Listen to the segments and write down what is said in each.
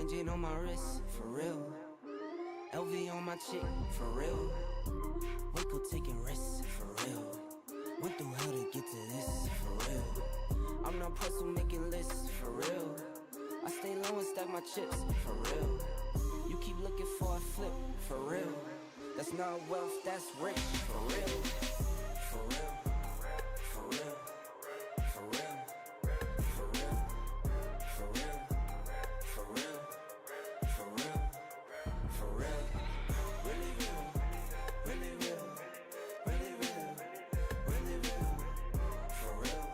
Plain Jane on my wrist, for real. LV on my chick, for real. Waco taking risks, for real. Went through hell to get to this, for real. I'm not pressed with making lists, for real. I stay low and stack my chips, for real. You keep looking for a flip, for real. That's not wealth, that's rich, for real. For real. For real. For real. For real. For real. For real. For real. For real. Really real. Really real. Really real. Really real. For real.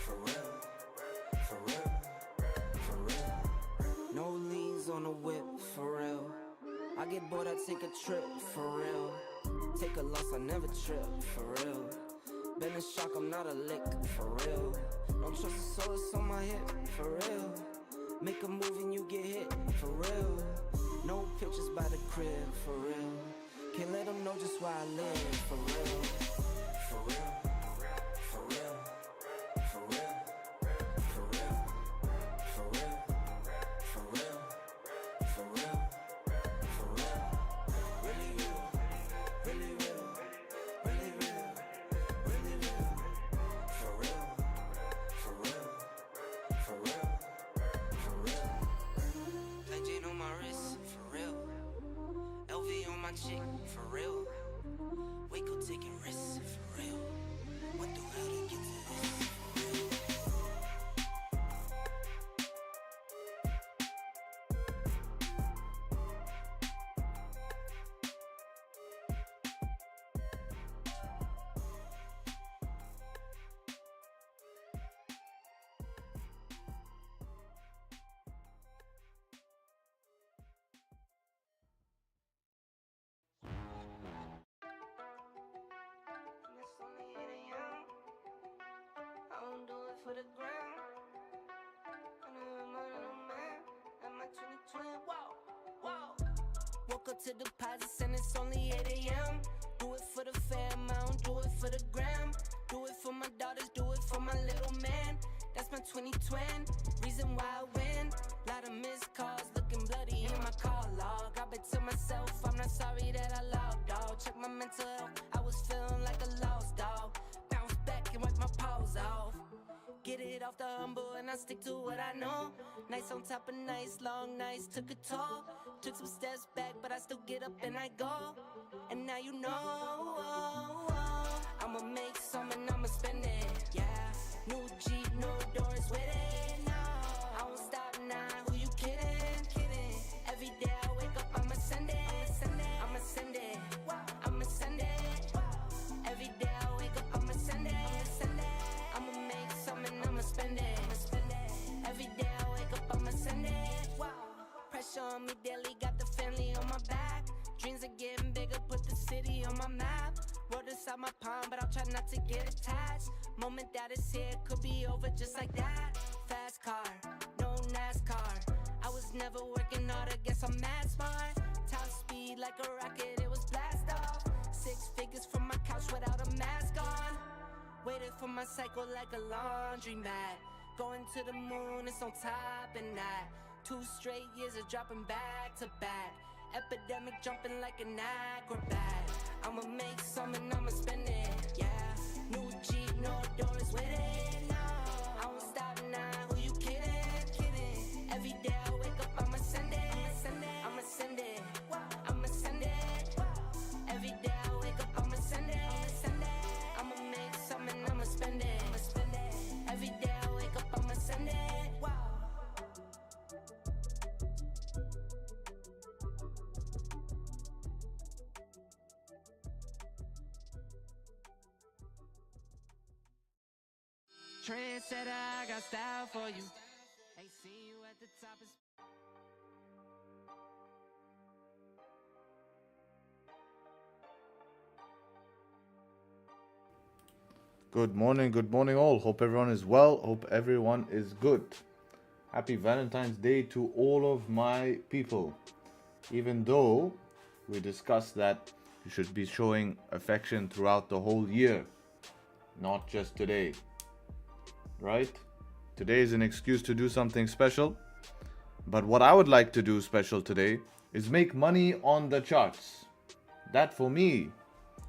For real. For real. For real. No liens on the whip, for real. I get bored, I take a trip, for real. Take a loss, I never trip, for real. Been in shock, I'm not a lick, for real. Don't trust the soul, it's on my hip, for real. Make a move and you get hit, for real. No pictures by the crib, for real. Can't let them know just where I live, for real. For real. For real. For real. For real. For real. For real. For real. For real. Really real. Really real. Really real. Really real. For real. For real. For real. For real. Plain Jane on my wrist, for real. LV on my chick, for real. Waco taking risks, for real. Went through hell to get to this, for real. It's only 8 a.m. I don't do it for the gram. I know I'm a man. At my 2020, whoa, whoa. Woke up to deposits and it's only 8 a.m. Do it for the fam, I don't do it for the gram. Do it for my daughters, do it for my little man. That's my 2020, reason why I win. Lot of missed calls, looking bloody in my call log. I bet to myself, I'm not sorry that I logged, dog. Check my mental health, I was feeling like a lost dog. Bounce back and wipe my paws off. Get it off the humble and I stick to what I know. Nights on top of nights, long nights took a toll. Took some steps back, but I still get up and I go. And now you know, I'ma make some and I'ma spend it, yeah. New Jeep, no doors with it, no. I won't stop now, who you kidding, kidding. Every day I wake up, I'ma send it, I'ma send it, I'ma send it. Every day I wake up, I'ma send it, I'ma make some and I'ma spend it. Every day I wake up, I'ma send it. Pressure on me daily, got the family on my back. Dreams are getting bigger, put the city on my map. Wrote inside my palm, but I'll try not to get attached. Moment that is here could be over just like that. Fast car, no NASCAR. I was never working hard, I guess I'm mad smart. Top speed like a rocket, it was blast off. 6 figures from my couch without a mask on. Waited for my cycle like a laundromat. Going to the moon, it's on top and that. 2 straight years of dropping back to back. Epidemic jumping like an acrobat. I'ma make some and I'ma spend it, yeah. New Jeep, no doors with it, no. I won't stop now, who you kidding, kidding. Every day I wake up, I'ma send it, I'ma send it, I'ma send it. Every day I wake up, I'ma send it, I'ma make some and I'ma spend it. Every day I wake up, I'ma send it. Trendsetter, I got style for you. They see you at the top of... Good morning all. Hope everyone is well. Hope everyone is good. Happy Valentine's Day to all of my people. Even though we discussed that you should be showing affection throughout the whole year, not just today. Right? Today is an excuse to do something special. But what I would like to do special today is make money on the charts. That for me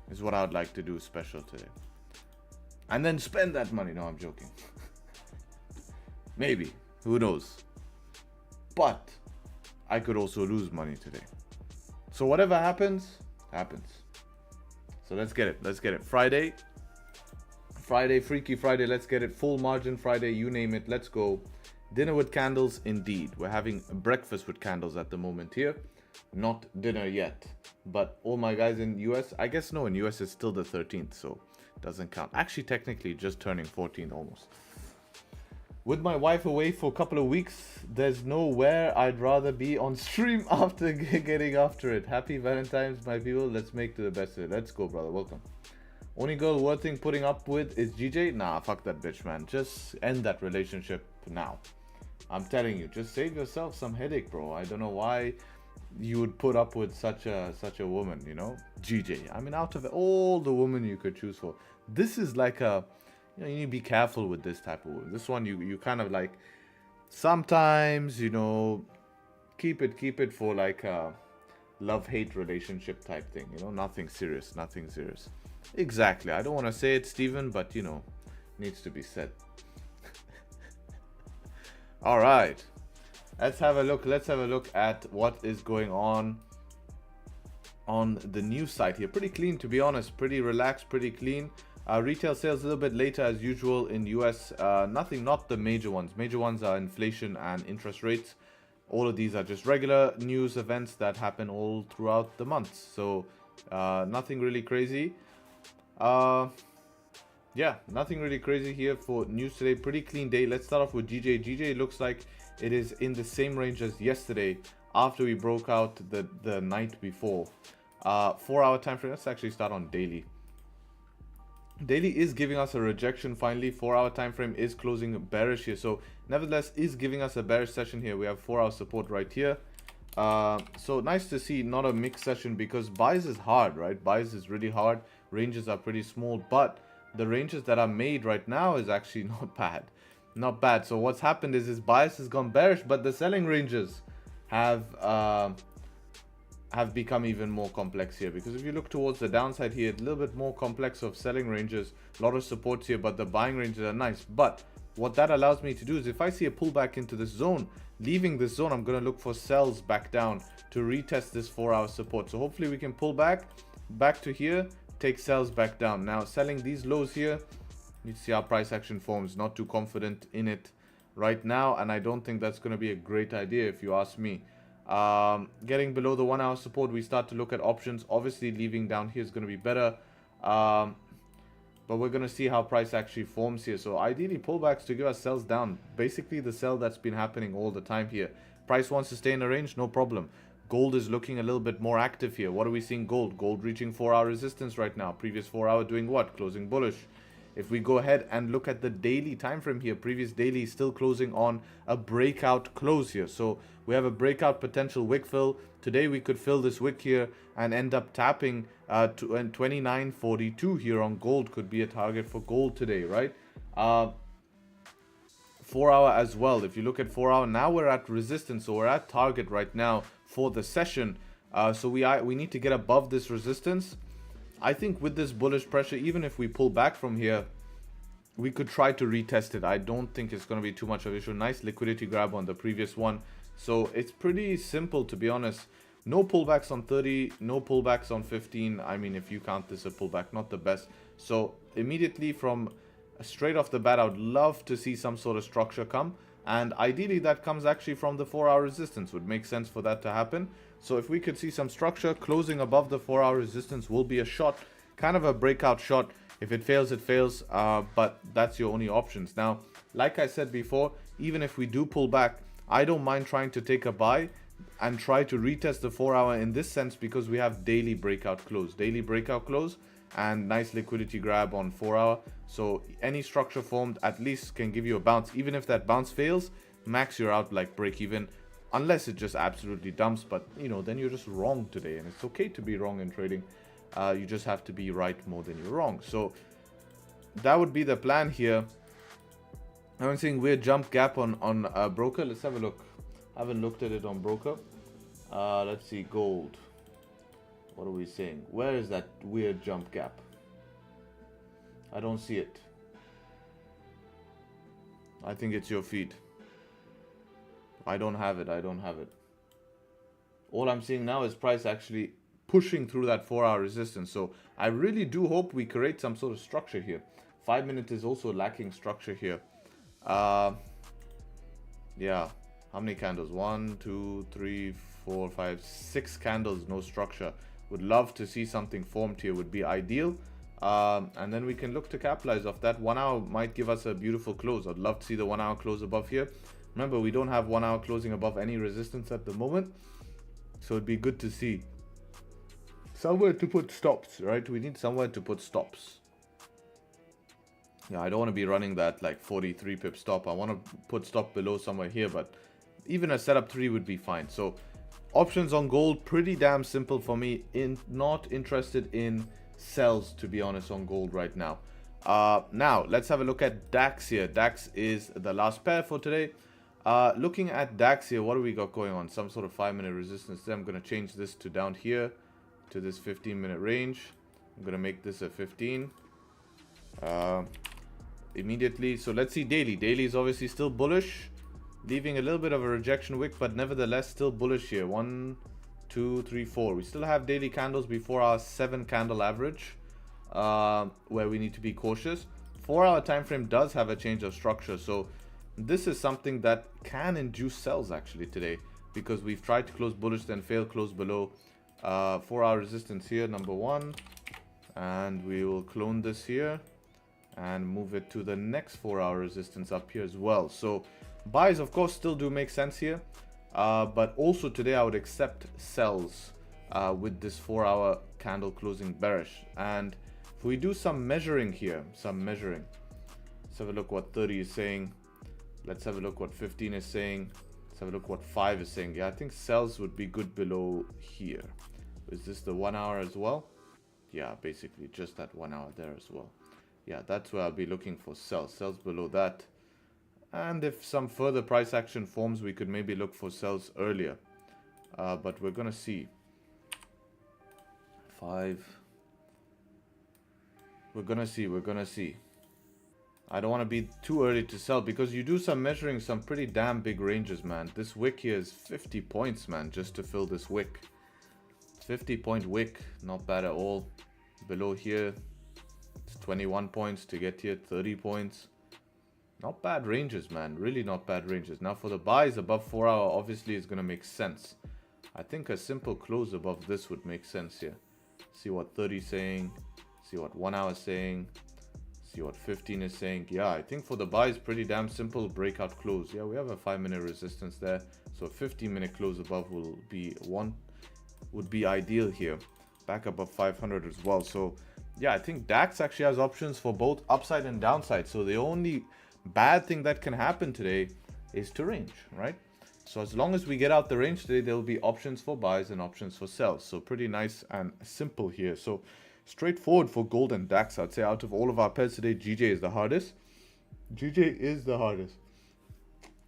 is what I would like to do special today. And then spend that money. No, I'm joking. Maybe. Who knows? But I could also lose money today. So whatever happens, happens. So let's get it. Let's get it. Friday, Freaky Friday. Let's get it. Full margin Friday. You name it. Let's go. Dinner with candles, indeed. We're having breakfast with candles at the moment here. Not dinner yet. But all my guys in US, I guess no, in US it's still the 13th, so it doesn't count. Actually, technically, just turning 14 almost. With my wife away for a couple of weeks, there's nowhere I'd rather be on stream after getting after it. Happy Valentine's, my people. Let's make the best of it. Let's go, brother. Welcome. Only girl worth putting up with is GJ? Nah, fuck that bitch, man. Just end that relationship now. I'm telling you, just save yourself some headache, bro. I don't know why you would put up with such a woman, you know? GJ. I mean, out of all the women you could choose for, this is like a, you know, you need to be careful with this type of woman. This one, you kind of like, sometimes, you know, keep it for like a love-hate relationship type thing, you know? Nothing serious. Exactly. I don't want to say it, Steven, but, you know, needs to be said. All right. Let's have a look at what is going on the news site here. Pretty clean, to be honest. Pretty relaxed, pretty clean. Retail sales a little bit later as usual in US. Nothing, not the major ones. Major ones are inflation and interest rates. All of these are just regular news events that happen all throughout the months. So nothing really crazy. Yeah, nothing really crazy here for news today. Pretty clean day. Let's start off with GJ. GJ looks like it is in the same range as yesterday after we broke out the night before. 4-hour time frame. Let's actually start on daily. Daily is giving us a rejection finally. 4-hour time frame is closing bearish here. So nevertheless is giving us a bearish session here. We have 4-hour support right here. So nice to see not a mixed session because buys is hard, right? Buys is really hard. Ranges are pretty small, but the ranges that are made right now is actually not bad. So what's happened is bias has gone bearish, but the selling ranges have become even more complex here, because if you look towards the downside here, a little bit more complex of selling ranges, a lot of supports here, but the buying ranges are nice. But what that allows me to do is if I see a pullback into this zone, leaving this zone, I'm going to look for sells back down to retest this 4-hour support. So hopefully we can pull back to here, take sells back down. Now selling these lows here, you see how price action forms. Not too confident in it right now, and I don't think that's going to be a great idea if you ask me. Getting below the 1-hour support, we start to look at options. Obviously leaving down here is going to be better, but we're going to see how price actually forms here. So ideally pullbacks to give us sells down, basically the sell that's been happening all the time here. Price wants to stay in a range, no problem. Gold is looking a little bit more active here. What are we seeing? Gold reaching 4-hour resistance right now. Previous 4-hour doing what? Closing bullish. If we go ahead and look at the daily time frame here, previous daily is still closing on a breakout close here. So we have a breakout potential wick fill. Today we could fill this wick here and end up tapping to 29.42 here on gold. Could be a target for gold today, right? 4-hour as well. If you look at 4-hour, now we're at resistance, so we're at target right now for the session. So we need to get above this resistance. I think with this bullish pressure, even if we pull back from here, we could try to retest it. I don't think it's going to be too much of an issue. Nice liquidity grab on the previous one. So it's pretty simple, to be honest. No pullbacks on 30, no pullbacks on 15. I mean, if you count this a pullback, not the best. So immediately from straight off the bat, I would love to see some sort of structure come. And ideally that comes actually from the 4-hour resistance. Would make sense for that to happen. So if we could see some structure closing above the 4-hour resistance, will be a shot, kind of a breakout shot. If it fails, it fails, but that's your only options. Now, like I said before, even if we do pull back, I don't mind trying to take a buy and try to retest the 4-hour in this sense, because we have daily breakout close and nice liquidity grab on 4-hour. So any structure formed at least can give you a bounce. Even if that bounce fails, max you're out like break even, unless it just absolutely dumps. But you know, then you're just wrong today, and it's okay to be wrong in trading. You just have to be right more than you're wrong. So that would be the plan here. I'm seeing weird jump gap on broker. Let's have a look. Haven't looked at it on broker. Let's see, gold. What are we saying? Where is that weird jump gap? I don't see it. I think it's your feed. I don't have it. I don't have it. All I'm seeing now is price actually pushing through that 4-hour resistance. So I really do hope we create some sort of structure here. 5 minute is also lacking structure here. Yeah. How many candles? 1, 2, 3, 4, 5, 6 candles. No structure. Would love to see something formed here. Would be ideal. And then we can look to capitalize off that. 1 hour might give us a beautiful close. I'd love to see the 1 hour close above here. Remember, we don't have 1 hour closing above any resistance at the moment. So it'd be good to see somewhere to put stops, right? We need somewhere to put stops. Yeah, I don't want to be running that like 43 pip stop. I want to put stop below somewhere here, but even a setup 3 would be fine. So options on gold, pretty damn simple for me. Not interested in sells, to be honest, on gold right now. Now let's have a look at Dax here. Dax is the last pair for today. Looking at Dax here, what do we got going on? Some sort of 5 minute resistance there. I'm going to change this to down here to this 15-minute range. I'm going to make this a 15 immediately. So let's see daily. Daily is obviously still bullish, leaving a little bit of a rejection wick, but nevertheless still bullish here. 1, 2, 3, 4. We still have daily candles before our 7 candle average, where we need to be cautious. 4-hour time frame does have a change of structure, so this is something that can induce sells actually today, because we've tried to close bullish, then fail, close below 4-hour resistance here, number 1, and we will clone this here and move it to the next 4-hour resistance up here as well. So buys of course still do make sense here, but also today I would accept sells with this 4-hour candle closing bearish. And if we do some measuring here, let's have a look what 30 is saying. Let's have a look what 15 is saying. Let's have a look what 5 is saying. Yeah, I think sells would be good below here. Is this the 1 hour as well? Yeah, basically just that 1 hour there as well. Yeah, that's where I'll be looking for sells. Sells below that. And if some further price action forms, we could maybe look for sells earlier. But we're going to see. 5. We're going to see. I don't want to be too early to sell, because you do some measuring, some pretty damn big ranges, man. This wick here is 50 points, man, just to fill this wick. 50-point wick, not bad at all. Below here, it's 21 points to get here, 30 points. Not bad ranges, man, really not bad ranges. Now for the buys above 4 hour, obviously is going to make sense. I think a simple close above this would make sense here. See what 30 is saying, see what 1 hour is saying. See what 15 is saying. Yeah, I think for the buys, pretty damn simple breakout close. Yeah, we have a 5-minute resistance there, so a 15-minute close above would be ideal here. Back above 500 as well. So yeah, I think Dax actually has options for both upside and downside. So the only bad thing that can happen today is to range, right? So as long as we get out the range today, there will be options for buys and options for sells. So pretty nice and simple here. So straightforward for gold and Dax. I'd say out of all of our pairs today, GJ is the hardest. GJ is the hardest.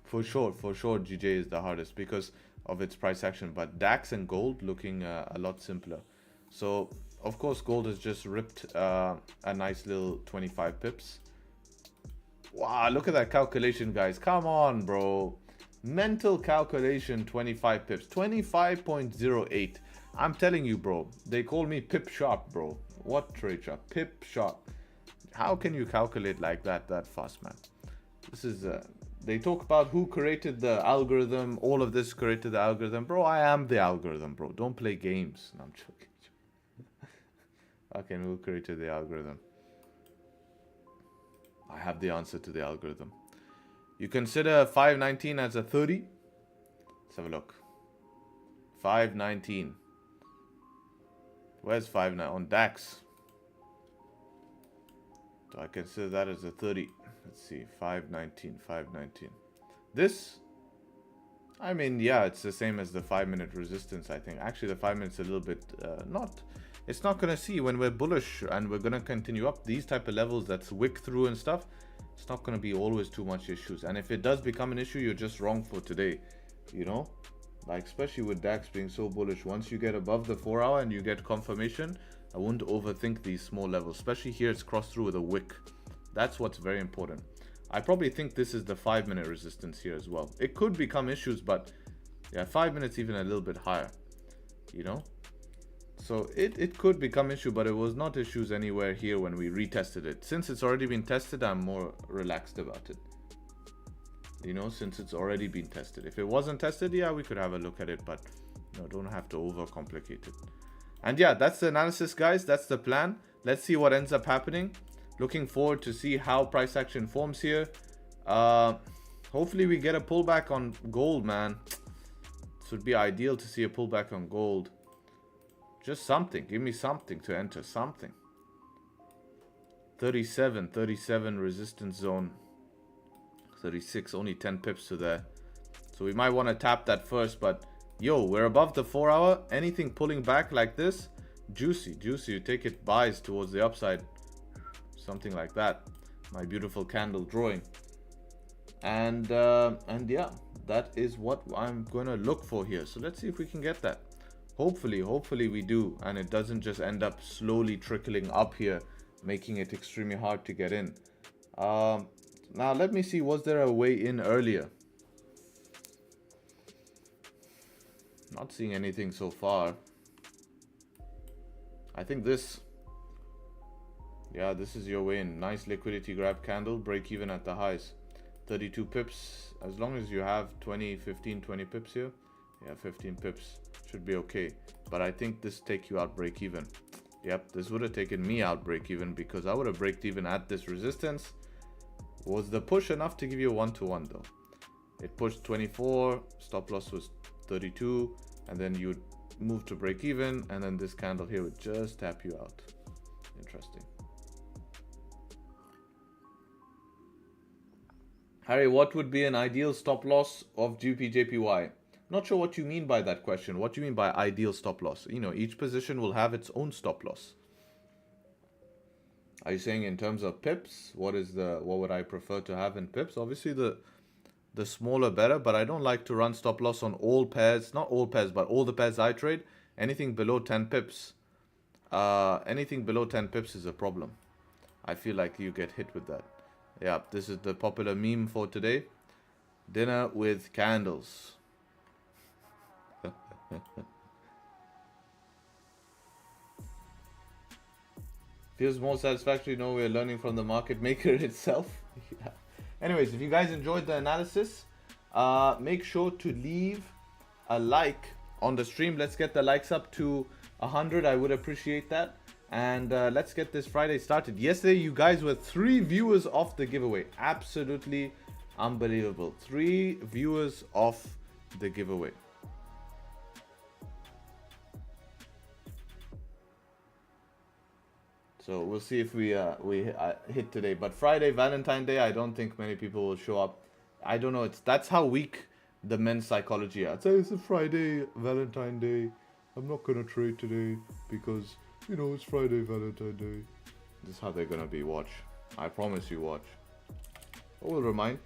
For sure, GJ is the hardest because of its price action. But Dax and gold looking a lot simpler. So, of course, gold has just ripped a nice little 25 pips. Wow, look at that calculation, guys. Come on, bro. Mental calculation, 25 pips. 25.08. I'm telling you, bro. They call me Pip Sharp, bro. What Tradesharpe? Pip Sharp. How can you calculate like that fast, man? This is they talk about who created the algorithm. All of this created the algorithm, bro. I am the algorithm, bro. Don't play games. No, I'm joking. Okay, who created the algorithm? I have the answer to the algorithm. You consider 519 as a 30. Let's have a look. 519. Where's 59 on Dax? So I consider that as a 30. Let's see, 519. This, I mean, yeah, it's the same as the 5-minute resistance, I think. Actually, the 5 minutes a little bit it's not going to see when we're bullish and we're going to continue up these type of levels that's wick through and stuff. It's not going to be always too much issues. And if it does become an issue, you're just wrong for today. you know, like especially with Dax being so bullish. Once you get above the 4 hour and you get confirmation, I wouldn't overthink these small levels, especially here it's crossed through with a wick. That's what's very important. I probably think this is the 5-minute resistance here as well. It could become issues, but yeah, 5 minutes even a little bit higher, you know. So it could become issue, but it was not issues anywhere here when we retested it. Since it's already been tested, I'm more relaxed about it, you know, since it's already been tested. If it wasn't tested, yeah, we could have a look at it, but you know, don't have to overcomplicate it. And yeah, that's the analysis, guys. That's the plan. Let's see what ends up happening. Looking forward to see how price action forms here. Hopefully we get a pullback on gold, man. This would be ideal to see a pullback on gold. Just something. Give me something to enter. Something. 37 resistance zone. 36, only 10 pips to there. So we might want to tap that first, but yo, we're above the 4 hour. Anything pulling back like this, juicy. You take it buys towards the upside. Something like that. My beautiful candle drawing. And yeah, that is what I'm gonna look for here. So let's see if we can get that. Hopefully we do, and it doesn't just end up slowly trickling up here, making it extremely hard to get in. Now let me see, was there a way in earlier? Not seeing anything so far. I think this, yeah, this is your way in. Nice liquidity grab candle, break even at the highs. 32 pips, as long as you have 20 pips here. Yeah, 15 pips should be okay. But I think this take you out break even. Yep, this would have taken me out break even, because I would have breaked even at this resistance. Was the push enough to give you a 1-to-1 though? It pushed 24, stop loss was 32, and then you'd move to break even, and then this candle here would just tap you out. Interesting. Harry, what would be an ideal stop loss of GBPJPY? Not sure what you mean by that question. What do you mean by ideal stop loss? You know, each position will have its own stop loss. Are you saying in terms of pips? What would I prefer to have in pips? Obviously the smaller better, but I don't like to run stop loss on all pairs. Not all pairs, but all the pairs I trade. Anything below 10 pips. Anything below 10 pips is a problem. I feel like you get hit with that. Yeah, this is the popular meme for today. Dinner with candles. Feels more satisfactory. No, we're learning from the market maker itself. Yeah. Anyways, if you guys enjoyed the analysis, make sure to leave a like on the stream. Let's get the likes up to 100. I would appreciate that. And let's get this Friday started. Yesterday, you guys were 3 viewers off the giveaway. Absolutely unbelievable. 3 viewers off the giveaway. So we'll see if we hit today. But Friday, Valentine Day, I don't think many people will show up. I don't know. That's how weak the men's psychology are. It's a Friday, Valentine Day. I'm not gonna trade today because, you know, it's Friday, Valentine Day. This is how they're gonna be. Watch. I promise you, watch. I will remind.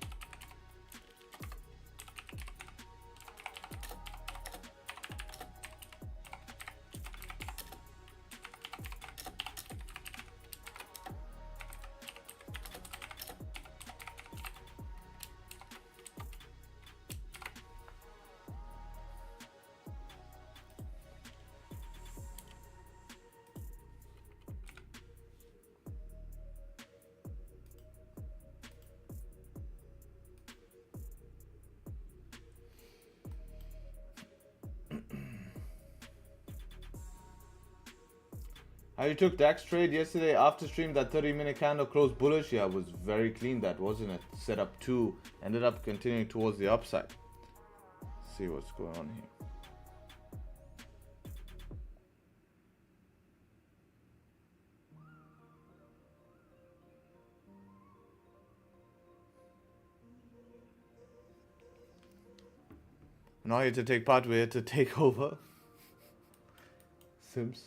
How you took Dax trade yesterday after stream? That 30-minute candle closed bullish. Yeah, it was very clean, that, wasn't it? Set up 2, ended up continuing towards the upside. Let's see what's going on here. We're not here to take part, we're here to take over. Sims.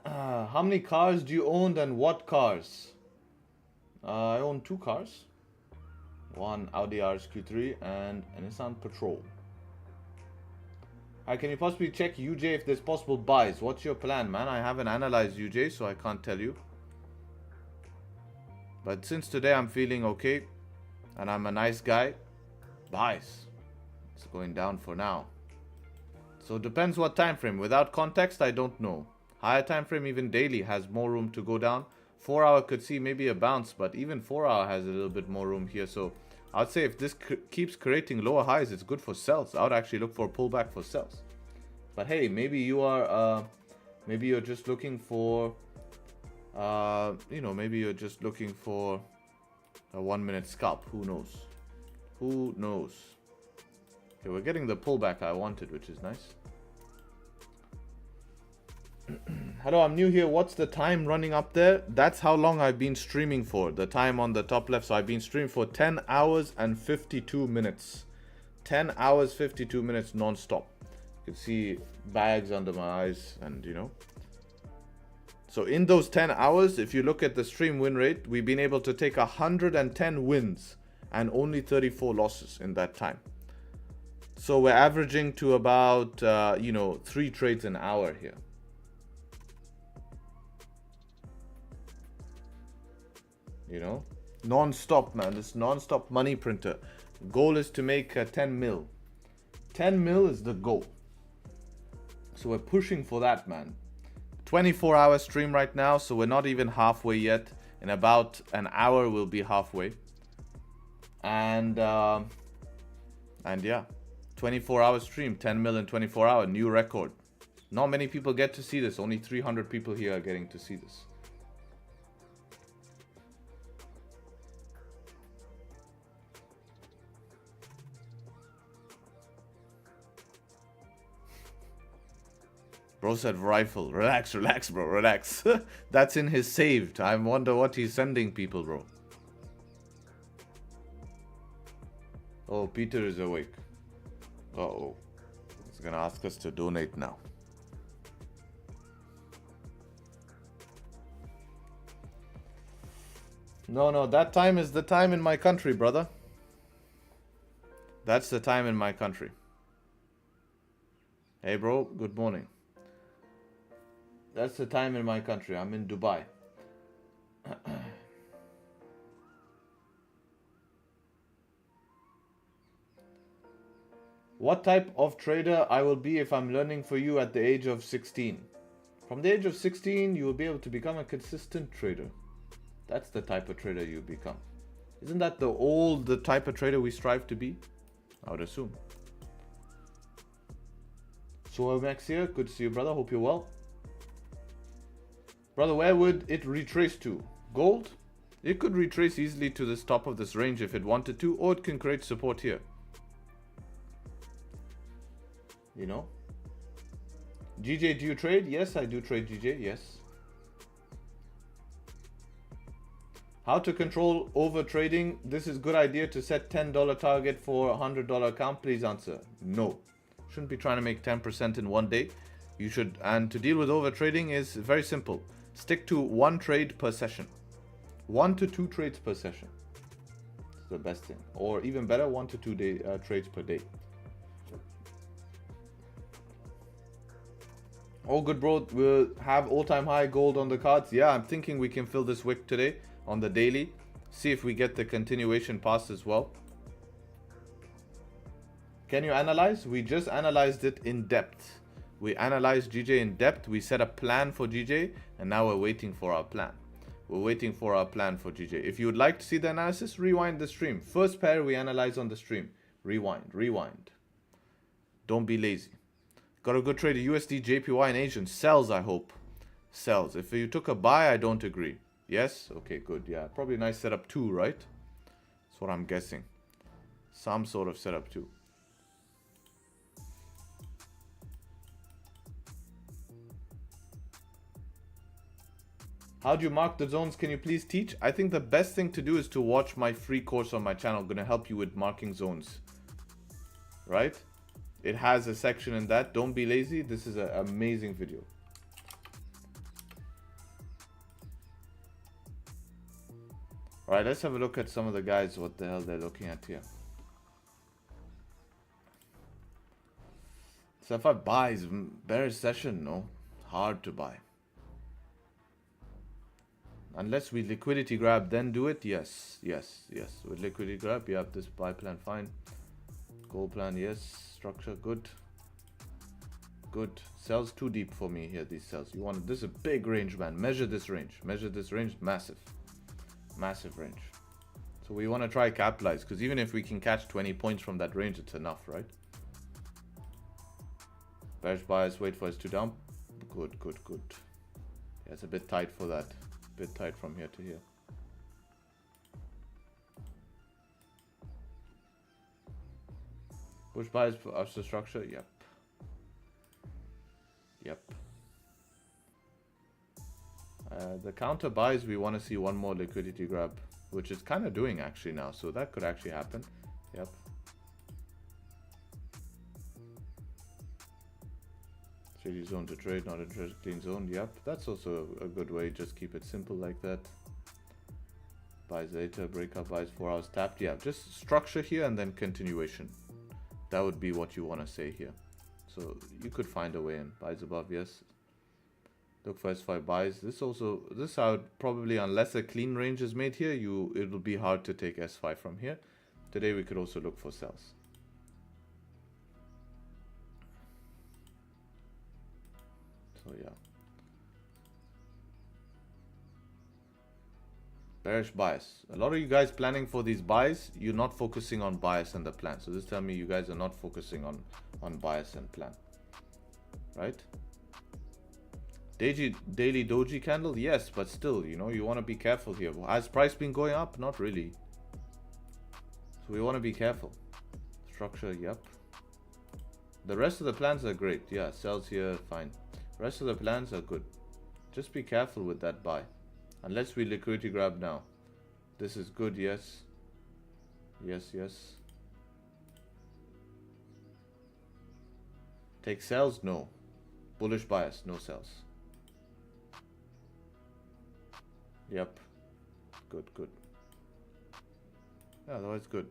How many cars do you own and what cars? I own 2 cars. one Audi RSQ3 and a Nissan Patrol. Can you possibly check UJ if there's possible buys? What's your plan, man? I haven't analyzed UJ, so I can't tell you. But since today I'm feeling okay, and I'm a nice guy, buys. It's going down for now. So it depends what time frame. Without context, I don't know. Higher time frame, even daily, has more room to go down. 4 hour could see maybe a bounce, but even 4 hour has a little bit more room here. So I'd say if this keeps creating lower highs, it's good for sells. I would actually look for a pullback for sells. But hey, maybe you are, maybe you're just looking for, maybe you're just looking for a 1 minute scalp. Who knows? Who knows? Okay, we're getting the pullback I wanted, which is nice. Hello, I'm new here. What's the time running up there? That's how long I've been streaming for. The time on the top left. So I've been streaming for 10 hours and 52 minutes. 10 hours, 52 minutes non-stop. You can see bags under my eyes and, you know. So in those 10 hours, if you look at the stream win rate, we've been able to take 110 wins and only 34 losses in that time. So we're averaging to about, 3 trades an hour here. You know, non-stop, man. This non-stop money printer. Goal is to make 10 mil. 10 mil is the goal. So we're pushing for that, man. 24-hour stream right now, so we're not even halfway yet. In about an hour, we'll be halfway. And yeah, 24-hour stream, 10 mil in 24 hour, new record. Not many people get to see this. Only 300 people here are getting to see this. Bro said rifle. Relax, relax, bro. Relax. That's in his saved. I wonder what he's sending people, bro. Oh, Peter is awake. Uh-oh. He's gonna ask us to donate now. No, that time is the time in my country, brother. That's the time in my country. Hey, bro. Good morning. That's the time in my country. I'm in Dubai. What type of trader I will be if I'm learning for you at the age of 16? From the age of 16, you will be able to become a consistent trader. That's the type of trader you become. Isn't that the type of trader we strive to be? I would assume. So Max here. Good to see you, brother. Hope you're well. Brother, where would it retrace to? Gold? It could retrace easily to this top of this range if it wanted to, or it can create support here. You know? GJ, do you trade? Yes, I do trade GJ, yes. How to control over trading? This is good idea to set $10 target for $100 account. Please answer. No. Shouldn't be trying to make 10% in one day. You should, and to deal with over trading is very simple. Stick to 1 trade per session. 1 to 2 trades per session. It's the best thing. Or even better, 1 to 2 trades per day. Oh, good, bro. We'll have all-time high gold on the cards. Yeah, I'm thinking we can fill this wick today on the daily. See if we get the continuation pass as well. Can you analyze? We just analyzed it in depth. We analyzed GJ in depth. We set a plan for GJ, and now we're waiting for our plan. We're waiting for our plan for GJ. If you would like to see the analysis, rewind the stream. First pair we analyze on the stream. Rewind. Don't be lazy. Got a good trade, USD JPY in Asian. Sells, I hope. Sells. If you took a buy, I don't agree. Yes? Okay, good. Yeah, probably nice setup 2, right? That's what I'm guessing. Some sort of setup 2. How do you mark the zones? Can you please teach? I think the best thing to do is to watch my free course on my channel. I'm going to help you with marking zones. Right? It has a section in that. Don't be lazy. This is an amazing video. All right, let's have a look at some of the guys, what the hell they're looking at here. So if I buy, bearish session, no, hard to buy. Unless we liquidity grab, then do it. Yes, yes, yes. With liquidity grab, you have this buy plan, fine. Gold plan, yes. Structure, good. Good. Sells too deep for me here, these sells. You want, this is a big range, man. Measure this range. Measure this range, massive. Massive range. So we want to try capitalize, because even if we can catch 20 points from that range, it's enough, right? Bearish bias, wait for us to dump. Good, good, good. Yeah, it's a bit tight for that. Bit tight from here to here. Push buys after structure. Yep. Yep. The counter buys, we want to see one more liquidity grab, which is kind of doing actually now. So that could actually happen. Yep. Shady zone to trade, not a clean zone. Yep, that's also a good way. Just keep it simple like that. Buys later, breakup buys 4 hours tapped. Yeah, just structure here and then continuation. That would be what you want to say here. So you could find a way in. Buys above, yes. Look for S5 buys. This I would probably, unless a clean range is made here, it will be hard to take S5 from here. Today we could also look for sells. So yeah, bearish bias. A lot of you guys planning for these buys, you're not focusing on bias and the plan. So this tell me you guys are not focusing on bias and plan, right? Daily doji candle, yes, but still, you know, you want to be careful here. Has price been going up? Not really. So we want to be careful. Structure, yep. The rest of the plans are great. Yeah, sells here, fine. Rest of the plans are good. Just be careful with that buy. Unless we liquidity grab now. This is good, yes. Yes, yes. Take sells? No. Bullish bias, no sells. Yep. Good, good. Yeah, otherwise good.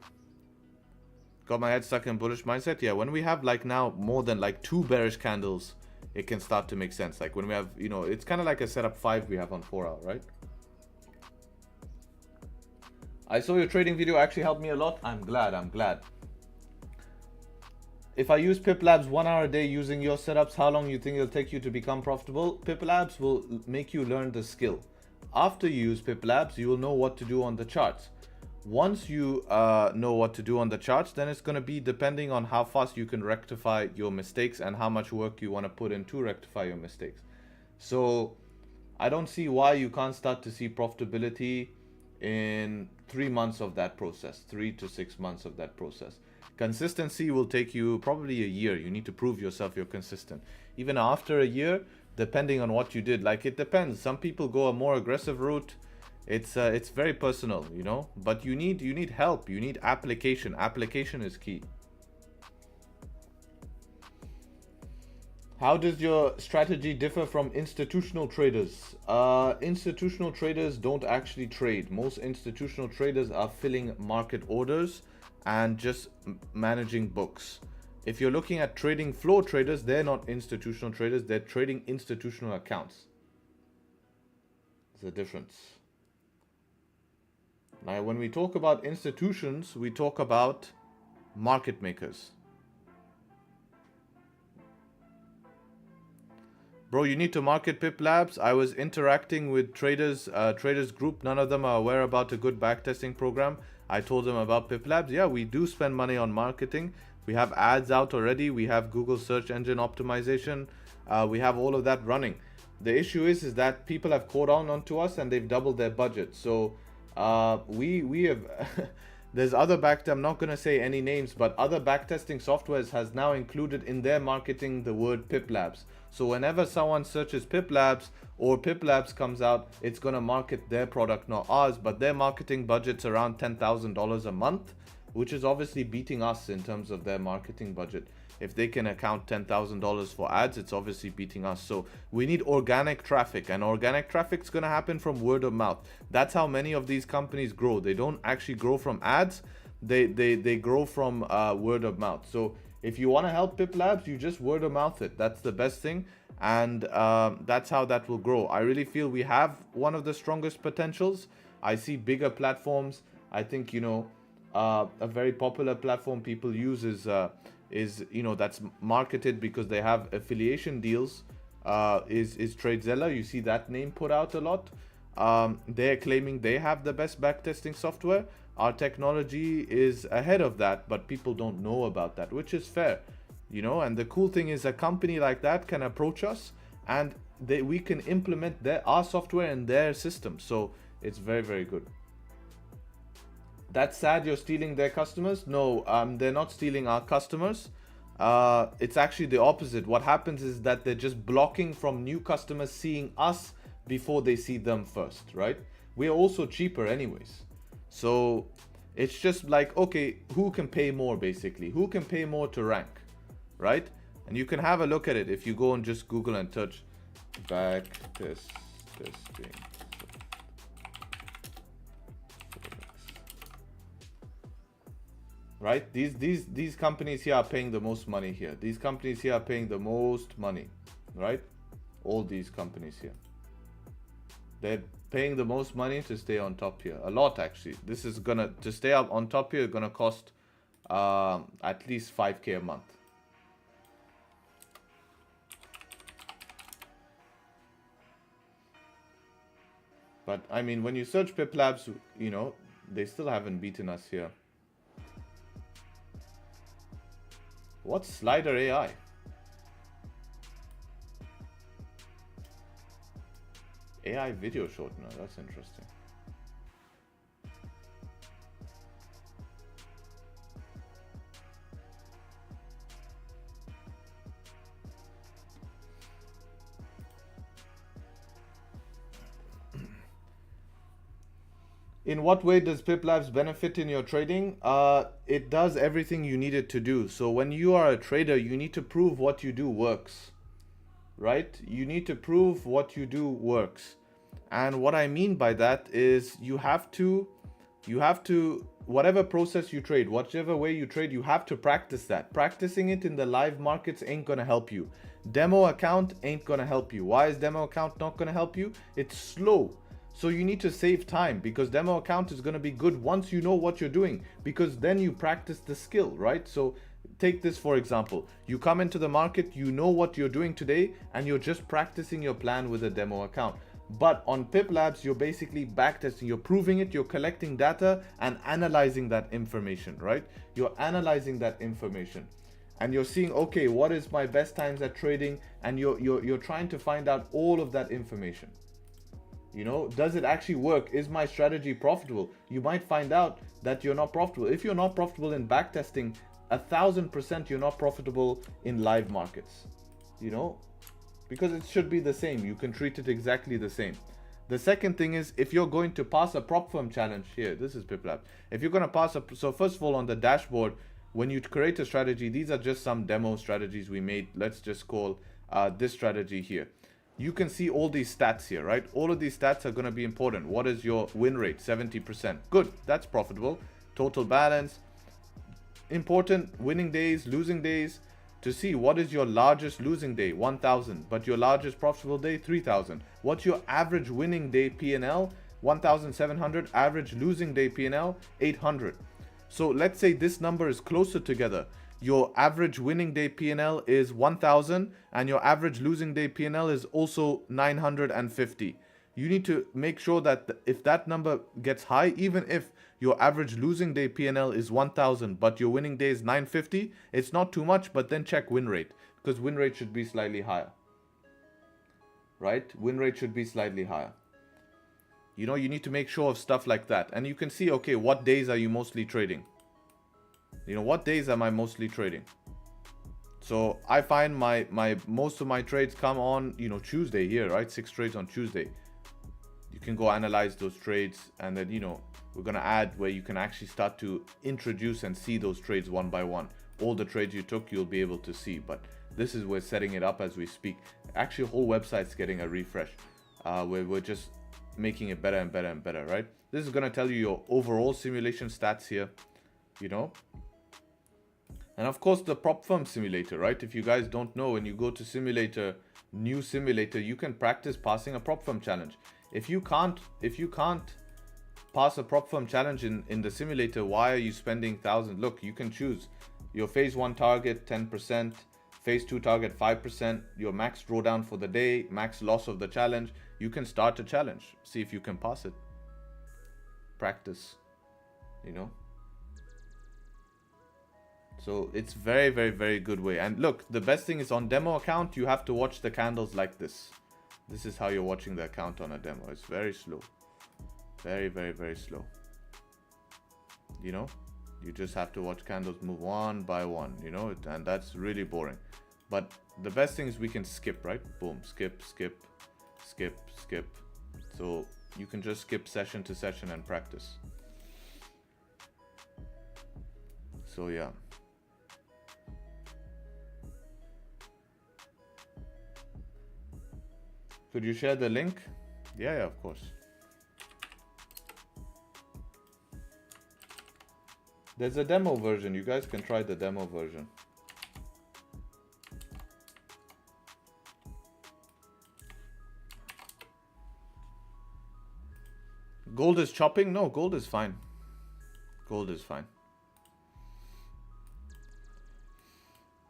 Got my head stuck in bullish mindset. Yeah, when we have like now more than like 2 bearish candles, it can start to make sense. Like when we have, you know, it's kind of like a setup 5 we have on 4 hour, right? I saw your trading video, actually helped me a lot. I'm glad. If I use Pip Labs 1 hour a day using your setups, how long you think it'll take you to become profitable? Pip Labs will make you learn the skill. After you use Pip Labs, you will know what to do on the charts. Once you know what to do on the charts, then it's going to be depending on how fast you can rectify your mistakes and how much work you want to put in to rectify your mistakes. So I don't see why you can't start to see profitability in 3 months of that process, 3 to 6 months of that process. Consistency will take you probably a year. You need to prove yourself you're consistent. Even after a year, depending on what you did, like it depends. Some people go a more aggressive route. It's very personal, you know, but you need help. You need application. Application is key. How does your strategy differ from institutional traders? Institutional traders don't actually trade. Most institutional traders are filling market orders and just managing books. If you're looking at trading floor traders, they're not institutional traders. They're trading institutional accounts. There's a difference. Now, when we talk about institutions, we talk about market makers. Bro, you need to market Pip Labs. I was interacting with traders group. None of them are aware about a good backtesting program. I told them about Pip Labs. Yeah, we do spend money on marketing. We have ads out already. We have Google search engine optimization. We have all of that running. The issue is that people have caught on to us and they've doubled their budget. So we have there's other I'm not going to say any names, but other backtesting softwares has now included in their marketing the word Pip Labs. So whenever someone searches Pip Labs or Pip Labs comes out, it's going to market their product, not ours, but their marketing budget's around $10,000 a month, which is obviously beating us in terms of their marketing budget. If they can account $10,000 for ads, it's obviously beating us. So we need organic traffic, and organic traffic is going to happen from word of mouth. That's how many of these companies grow. They don't actually grow from ads. They grow from word of mouth. So if you want to help Pip Labs, you just word of mouth it. That's the best thing. And that's how that will grow. I really feel we have one of the strongest potentials. I see bigger platforms. I think, you know, a very popular platform people use is you know, that's marketed because they have affiliation deals, is Tradesharpe. You see that name put out a lot. They're claiming they have the best backtesting software. Our technology is ahead of that, but people don't know about that, which is fair, you know. And the cool thing is a company like that can approach us, and we can implement our software in their system. So it's very, very good. That's sad you're stealing their customers. No, they're not stealing our customers. It's actually the opposite. What happens is that they're just blocking from new customers seeing us before they see them first, right? We're also cheaper anyways. So it's just like, okay, who can pay more basically? Who can pay more to rank, right? And you can have a look at it if you go and just Google and search backtesting. Right? These companies here are paying the most money here. These companies here are paying the most money, right? All these companies here. They're paying the most money to stay on top here. A lot actually. This is to stay up on top here, gonna cost at least 5K a month. But I mean, when you search Pip Labs, you know, they still haven't beaten us here. What's Slider AI? AI video shortener, that's interesting. In what way does Pip Labs benefit in your trading? It does everything you need it to do. So when you are a trader, you need to prove what you do works, right? You need to prove what you do works. And what I mean by that is you have to, whatever process you trade, whichever way you trade, you have to practice that. Practicing it in the live markets ain't gonna help you. Demo account ain't gonna help you. Why is demo account not gonna help you? It's slow. So you need to save time, because demo account is going to be good once you know what you're doing, because then you practice the skill, right? So take this for example. You come into the market, you know what you're doing today, and you're just practicing your plan with a demo account. But on Pip Labs, you're basically backtesting, you're proving it, you're collecting data and analyzing that information, right? You're analyzing that information. And you're seeing, okay, what is my best times at trading? And you're trying to find out all of that information. You know, does it actually work? Is my strategy profitable? You might find out that you're not profitable. If you're not profitable in backtesting, 1000% you're not profitable in live markets, you know, because it should be the same. You can treat it exactly the same. The second thing is, if you're going to pass a prop firm challenge here, this is Pip Lab. If you're going to pass so first of all, on the dashboard, when you create a strategy, these are just some demo strategies we made. Let's just call this strategy here. You can see all these stats here, right? All of these stats are going to be important. What is your win rate? 70%. Good, that's profitable. Total balance. Important winning days, losing days. To see what is your largest losing day, 1,000, but your largest profitable day, 3,000. What's your average winning day P&L? 1,700. Average losing day P&L, 800. So let's say this number is closer together. Your average winning day P&L is 1,000 and your average losing day P&L is also 950. You need to make sure that if that number gets high, even if your average losing day P&L is 1,000 but your winning day is 950, it's not too much, but then check win rate, because win rate should be slightly higher, right? Win rate should be slightly higher. You know, you need to make sure of stuff like that. And you can see, okay, what days are you mostly trading? You know, what days am I mostly trading? So I find most of my trades come on, you know, Tuesday here, right? 6 trades on Tuesday. You can go analyze those trades, and then, you know, we're going to add where you can actually start to introduce and see those trades one by one. all the trades you took, you'll be able to see. But this is, we're setting it up as we speak. Actually, whole website's getting a refresh. We're just making it better and better and better, right? This is going to tell you your overall simulation stats here, you know. And of course, the prop firm simulator, right? If you guys don't know, when you go to simulator, new simulator, you can practice passing a prop firm challenge. If you can't pass a prop firm challenge in the simulator, why are you spending thousands? Look, you can choose your phase 1 target 10%, phase 2 target 5%, your max drawdown for the day, max loss of the challenge. You can start a challenge, see if you can pass it. Practice, you know. So it's very, very, very good way. And look, the best thing is on demo account, you have to watch the candles like this. This is how you're watching the account on a demo. It's very slow. Very, very, very slow. You know, you just have to watch candles move one by one, you know, and that's really boring. But the best thing is we can skip, right? Boom, skip, skip, skip, skip. So you can just skip session to session and practice. So yeah. Could you share the link? Yeah, of course. There's a demo version. You guys can try the demo version. Gold is chopping? No, gold is fine. Gold is fine.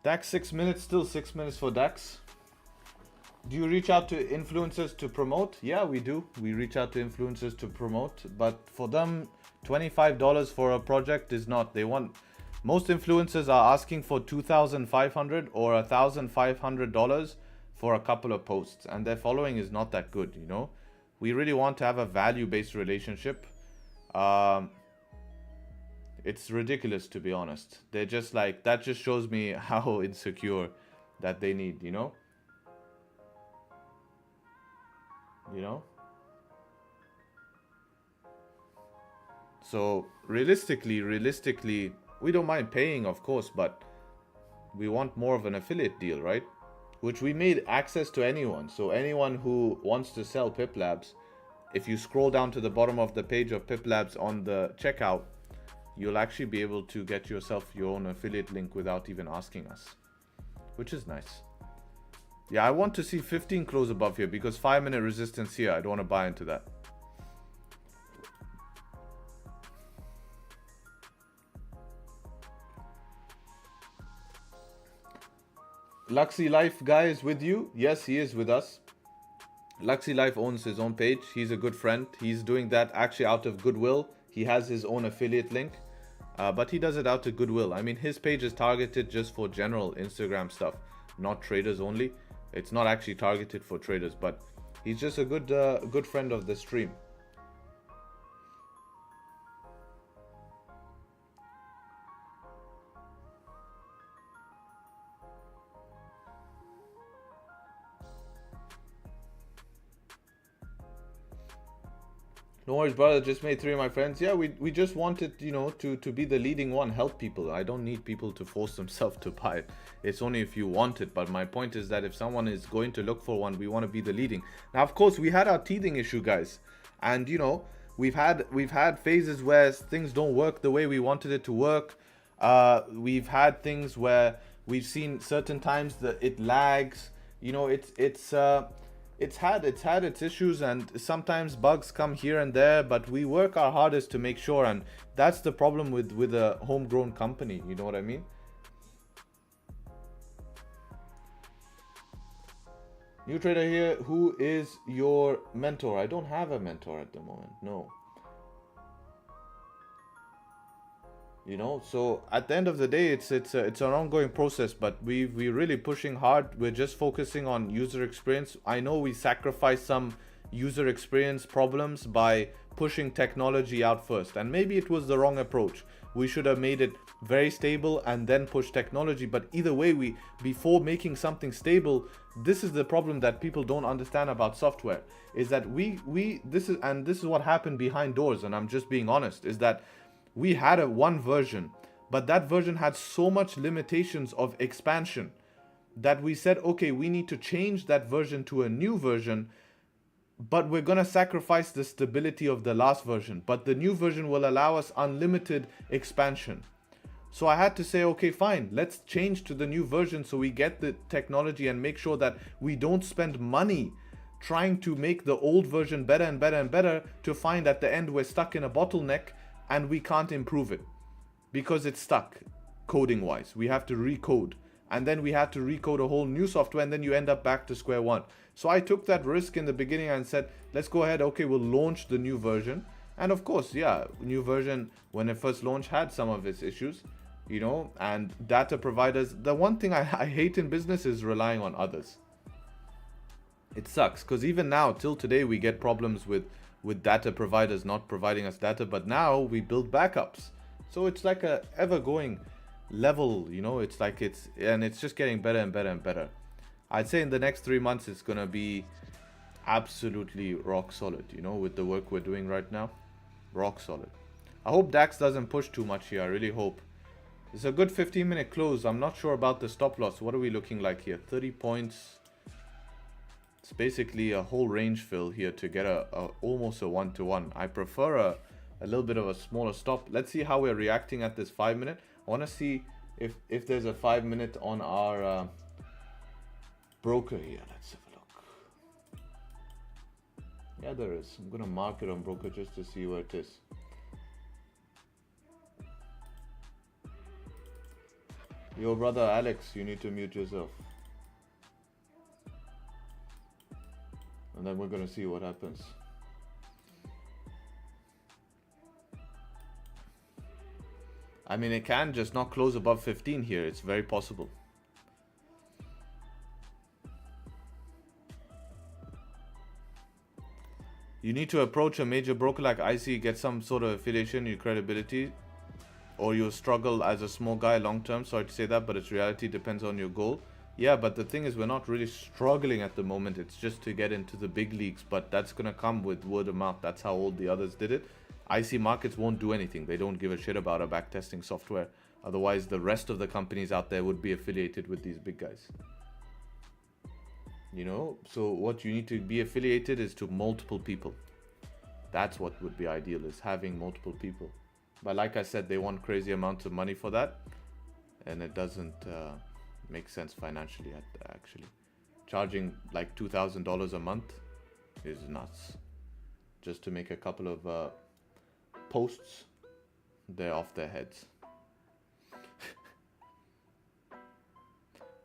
Dax 6 minutes, still 6 minutes for Dax. Do you reach out to influencers to promote? Yeah, we do. We reach out to influencers to promote, but for them, $25 for a project is not. They want, most influencers are asking for $2,500 or $1,500 for a couple of posts, and their following is not that good, you know. We really want to have a value-based relationship. It's ridiculous, to be honest. They're just like, that just shows me how insecure that they need, you know. You know. So realistically, we don't mind paying, of course, but we want more of an affiliate deal, right? Which we made access to anyone. So anyone who wants to sell Pip Labs, if you scroll down to the bottom of the page of Pip Labs on the checkout, you'll actually be able to get yourself your own affiliate link without even asking us, which is nice. Yeah, I want to see 15 close above here because 5-minute resistance here. I don't want to buy into that. Luxy Life guy is with you? Yes, he is with us. Luxy Life owns his own page. He's a good friend. He's doing that actually out of goodwill. He has his own affiliate link, but he does it out of goodwill. I mean, his page is targeted just for general Instagram stuff, not traders only. It's not actually targeted for traders, but he's just a good friend of the stream. No worries, brother. Just made 3 of my friends. Yeah, we just wanted, you know, to be the leading one, help people. I don't need people to force themselves to buy it. It's only if you want it. But my point is that if someone is going to look for one, we want to be the leading. Now, of course, we had our teething issue, guys, and you know, we've had phases where things don't work the way we wanted it to work. We've had things where we've seen certain times that it lags. You know, it's had its issues, and sometimes bugs come here and there, but we work our hardest to make sure, and that's the problem with a homegrown company, you know what I mean? New trader here, who is your mentor? I don't have a mentor at the moment, no. You know, so at the end of the day, it's an ongoing process, but we're really pushing hard. We're just focusing on user experience. I know we sacrifice some user experience problems by pushing technology out first, and maybe it was the wrong approach. We should have made it very stable and then push technology. But either way, before making something stable, this is the problem that people don't understand about software, is that this is what happened behind doors, and I'm just being honest, is that we had one version, But that version had so much limitations of expansion that we said, okay, we need to change that version to a new version, but we're going to sacrifice the stability of the last version. But the new version will allow us unlimited expansion. So I had to say, okay, fine, let's change to the new version so we get the technology and make sure that we don't spend money trying to make the old version better and better and better, to find at the end we're stuck in a bottleneck and we can't improve it because it's stuck coding wise. We have to recode, and then we had to recode a whole new software, and then you end up back to square one. So I took that risk in the beginning and said, let's go ahead, okay, we'll launch the new version. And of course, yeah, new version when it first launched had some of its issues, you know, and data providers. The one thing I hate in business is relying on others. It sucks, because even now, till today, we get problems with data providers not providing us data, but now we build backups. So it's like a ever-going level, you know, it's just getting better and better and better. I'd say in the next 3 months, it's going to be absolutely rock solid, you know, with the work we're doing right now. Rock solid. I hope Dax doesn't push too much here. I really hope. It's a good 15-minute close. I'm not sure about the stop loss. What are we looking like here? 30 points. It's basically a whole range fill here to get almost a 1-to-1. I prefer a little bit of a smaller stop. Let's see how we're reacting at this 5-minute. I want to see if there's a 5-minute on our broker here. Let's have a look. Yeah, there is. I'm going to mark it on broker just to see where it is. Yo, brother Alex, you need to mute yourself. And then we're going to see what happens. I mean, it can just not close above 15 here. It's very possible. You need to approach a major broker like IC, get some sort of affiliation, your credibility, or you'll struggle as a small guy long term. Sorry to say that, but it's reality. Depends on your goal. Yeah, but the thing is, we're not really struggling at the moment. It's just to get into the big leagues, but that's going to come with word of mouth. That's how all the others did it. IC markets won't do anything. They don't give a shit about our backtesting software. Otherwise, the rest of the companies out there would be affiliated with these big guys. You know, so what you need to be affiliated is to multiple people. That's what would be ideal, is having multiple people. But like I said, they want crazy amounts of money for that. And it doesn't make sense financially, actually. Charging like $2,000 a month is nuts. Just to make a couple of posts, they're off their heads.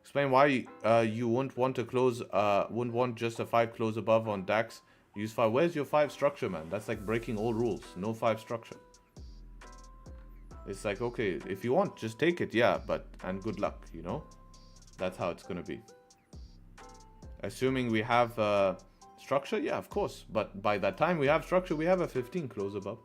Explain why you wouldn't want to close, wouldn't want just a 5 close above on Dax. Use 5. Where's your 5 structure, man? That's like breaking all rules. No 5 structure. It's like, okay, if you want, just take it, yeah, and good luck, you know? That's how it's gonna be. Assuming we have structure, yeah, of course. But by that time we have structure, we have a 15 close above.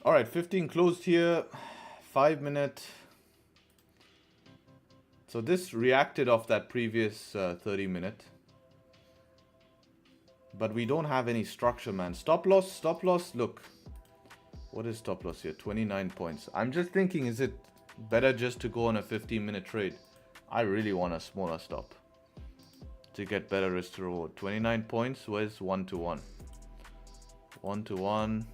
All right, 15 closed here, 5-minute. So this reacted off that previous 30-minute. But we don't have any structure, man. Stop loss, look. What is stop loss here? 29 points. I'm just thinking, is it better just to go on a 15-minute trade? I really want a smaller stop to get better risk to reward. 29 points, where's 1-to-1? 1-to-1.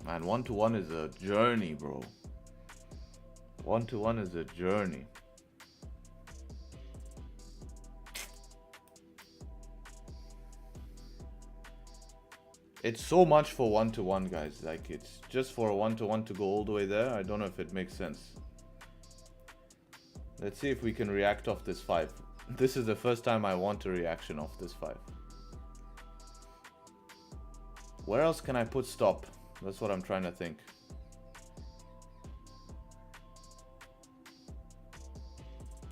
Man, 1-to-1 is a journey, bro. 1-to-1 is a journey. It's so much for 1-to-1, guys. Like, it's just for a 1-to-1 to go all the way there. I don't know if it makes sense. Let's see if we can react off this 5. This is the first time I want a reaction off this 5. Where else can I put stop? That's what I'm trying to think.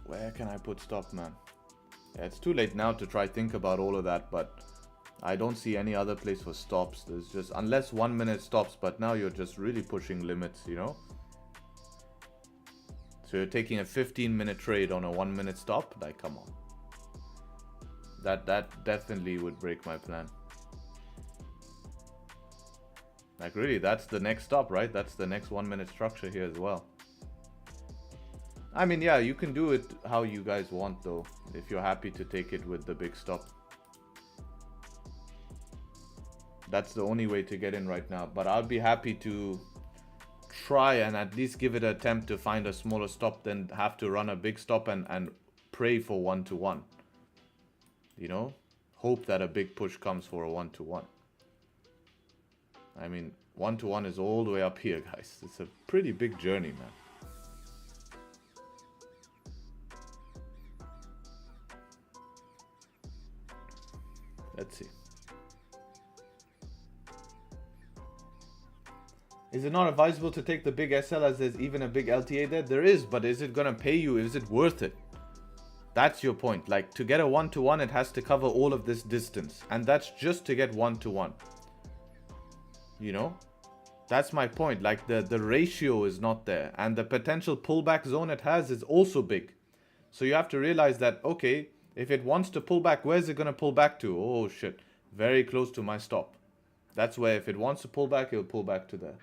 Where can I put stop, man? Yeah, it's too late now to try think about all of that, but I don't see any other place for stops. There's just, unless 1 minute stops, but now you're just really pushing limits, you know. So you're taking a 15-minute trade on a 1 minute stop. Like, come on. That definitely would break my plan. Like, really, that's the next stop, right? That's the next 1 minute structure here as well. I mean, yeah, you can do it how you guys want, though, if you're happy to take it with the big stop. That's the only way to get in right now. But I'll be happy to try and at least give it an attempt to find a smaller stop than have to run a big stop and pray for 1-to-1. You know? Hope that a big push comes for a 1-to-1. I mean, 1-to-1 is all the way up here, guys. It's a pretty big journey, man. Let's see. Is it not advisable to take the big SL as there's even a big LTA there? There is, but is it going to pay you? Is it worth it? That's your point. Like, to get a 1-to-1, it has to cover all of this distance. And that's just to get 1-to-1. You know? That's my point. Like, the ratio is not there. And the potential pullback zone it has is also big. So you have to realize that, okay, if it wants to pull back, where's it going to pull back to? Oh, shit. Very close to my stop. That's where if it wants to pull back, it'll pull back to there.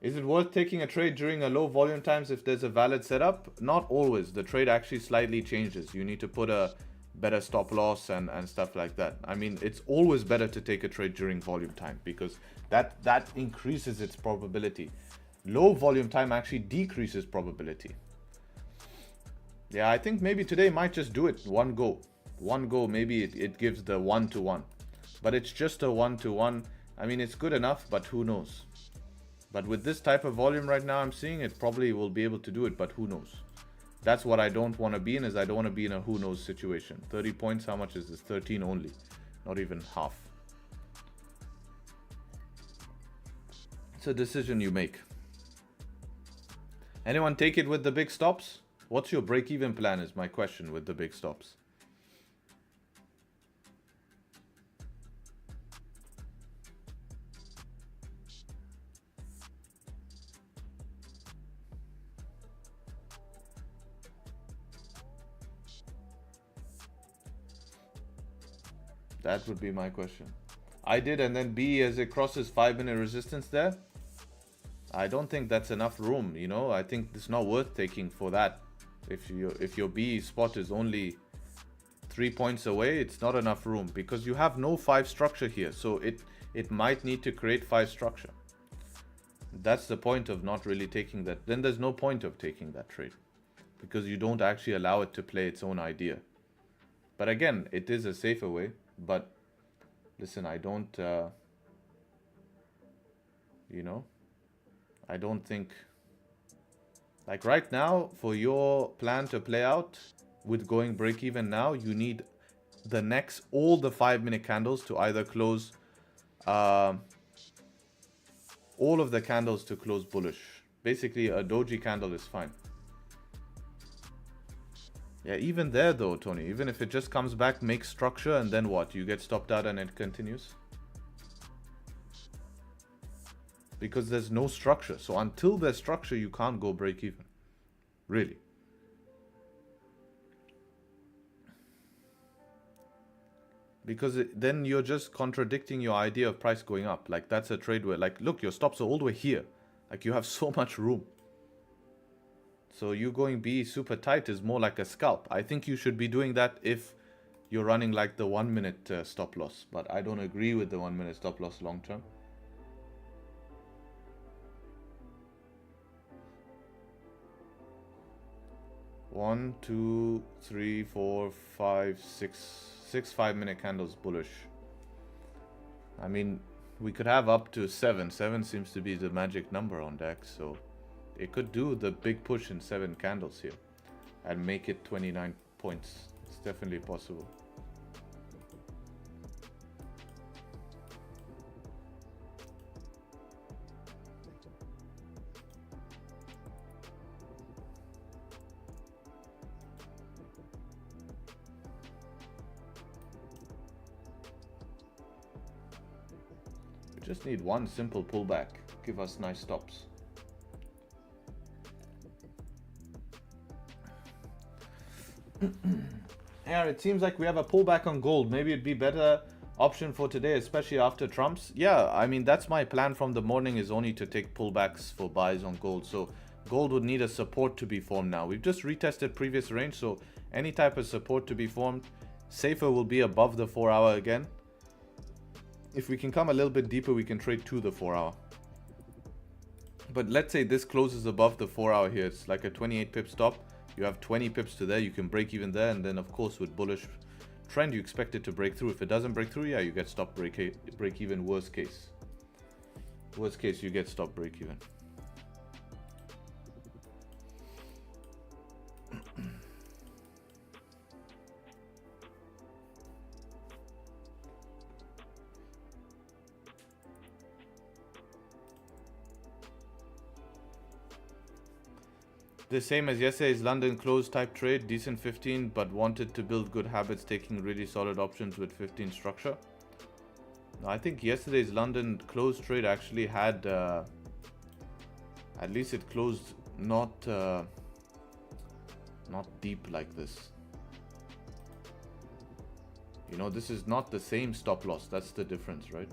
Is it worth taking a trade during a low volume times if there's a valid setup? Not always. The trade actually slightly changes. You need to put a better stop loss and stuff like that. I mean, it's always better to take a trade during volume time because that increases its probability. Low volume time actually decreases probability. Yeah, I think maybe today might just do it one go. One go, maybe it gives the 1-to-1. But it's just a 1-to-1. I mean, it's good enough, but who knows? But with this type of volume right now I'm seeing, it probably will be able to do it, but who knows? That's what I don't want to be in, is I don't want to be in a who knows situation. 30 points, how much is this? 13 only. Not even half. It's a decision you make. Anyone take it with the big stops? What's your break-even plan is my question with the big stops. That would be my question. I did, and then B as it crosses 5-minute resistance there. I don't think that's enough room, you know. I think it's not worth taking for that. If your B spot is only 3 points away, it's not enough room because you have no 5 structure here. So it might need to create 5 structure. That's the point of not really taking that. Then there's no point of taking that trade because you don't actually allow it to play its own idea. But again, it is a safer way. But listen, I don't, you know, I don't think, like right now, for your plan to play out with going break even now, you need the next, all the 5-minute candles to either close, all of the candles to close bullish. Basically, a doji candle is fine. Yeah, even there though, Tony, even if it just comes back, makes structure, and then what? You get stopped out and it continues? Because there's no structure. So until there's structure, you can't go break even. Really. Because then you're just contradicting your idea of price going up. Like that's a trade where, like, look, your stops are all the way here. Like you have so much room. So you going B super tight is more like a scalp. I think you should be doing that if you're running like the 1 minute stop loss. But I don't agree with the 1 minute stop loss long term. One, two, three, four, five, six 5-minute candles bullish. I mean, we could have up to 7. 7 seems to be the magic number on Dax, so it could do the big push in 7 candles here and make it 29 points. It's definitely possible. Just need one simple pullback. Give us nice stops. Yeah, it seems like we have a pullback on gold. Maybe it'd be better option for today, especially after Trump's. Yeah, I mean, that's my plan from the morning, is only to take pullbacks for buys on gold. So gold would need a support to be formed now. We've just retested previous range, so any type of support to be formed, safer will be above the 4 hour again. If we can come a little bit deeper, we can trade to the 4 hour. But let's say this closes above the 4 hour here. It's like a 28 pip stop. You have 20 pips to there. You can break even there. And then, of course, with bullish trend, you expect it to break through. If it doesn't break through, yeah, you get stop break even. Worst case, you get stop break even. The same as yesterday's London close type trade, decent 15, but wanted to build good habits, taking really solid options with 15 structure. Now, I think yesterday's London close trade actually had, at least it closed not deep like this. You know, this is not the same stop loss. That's the difference, right?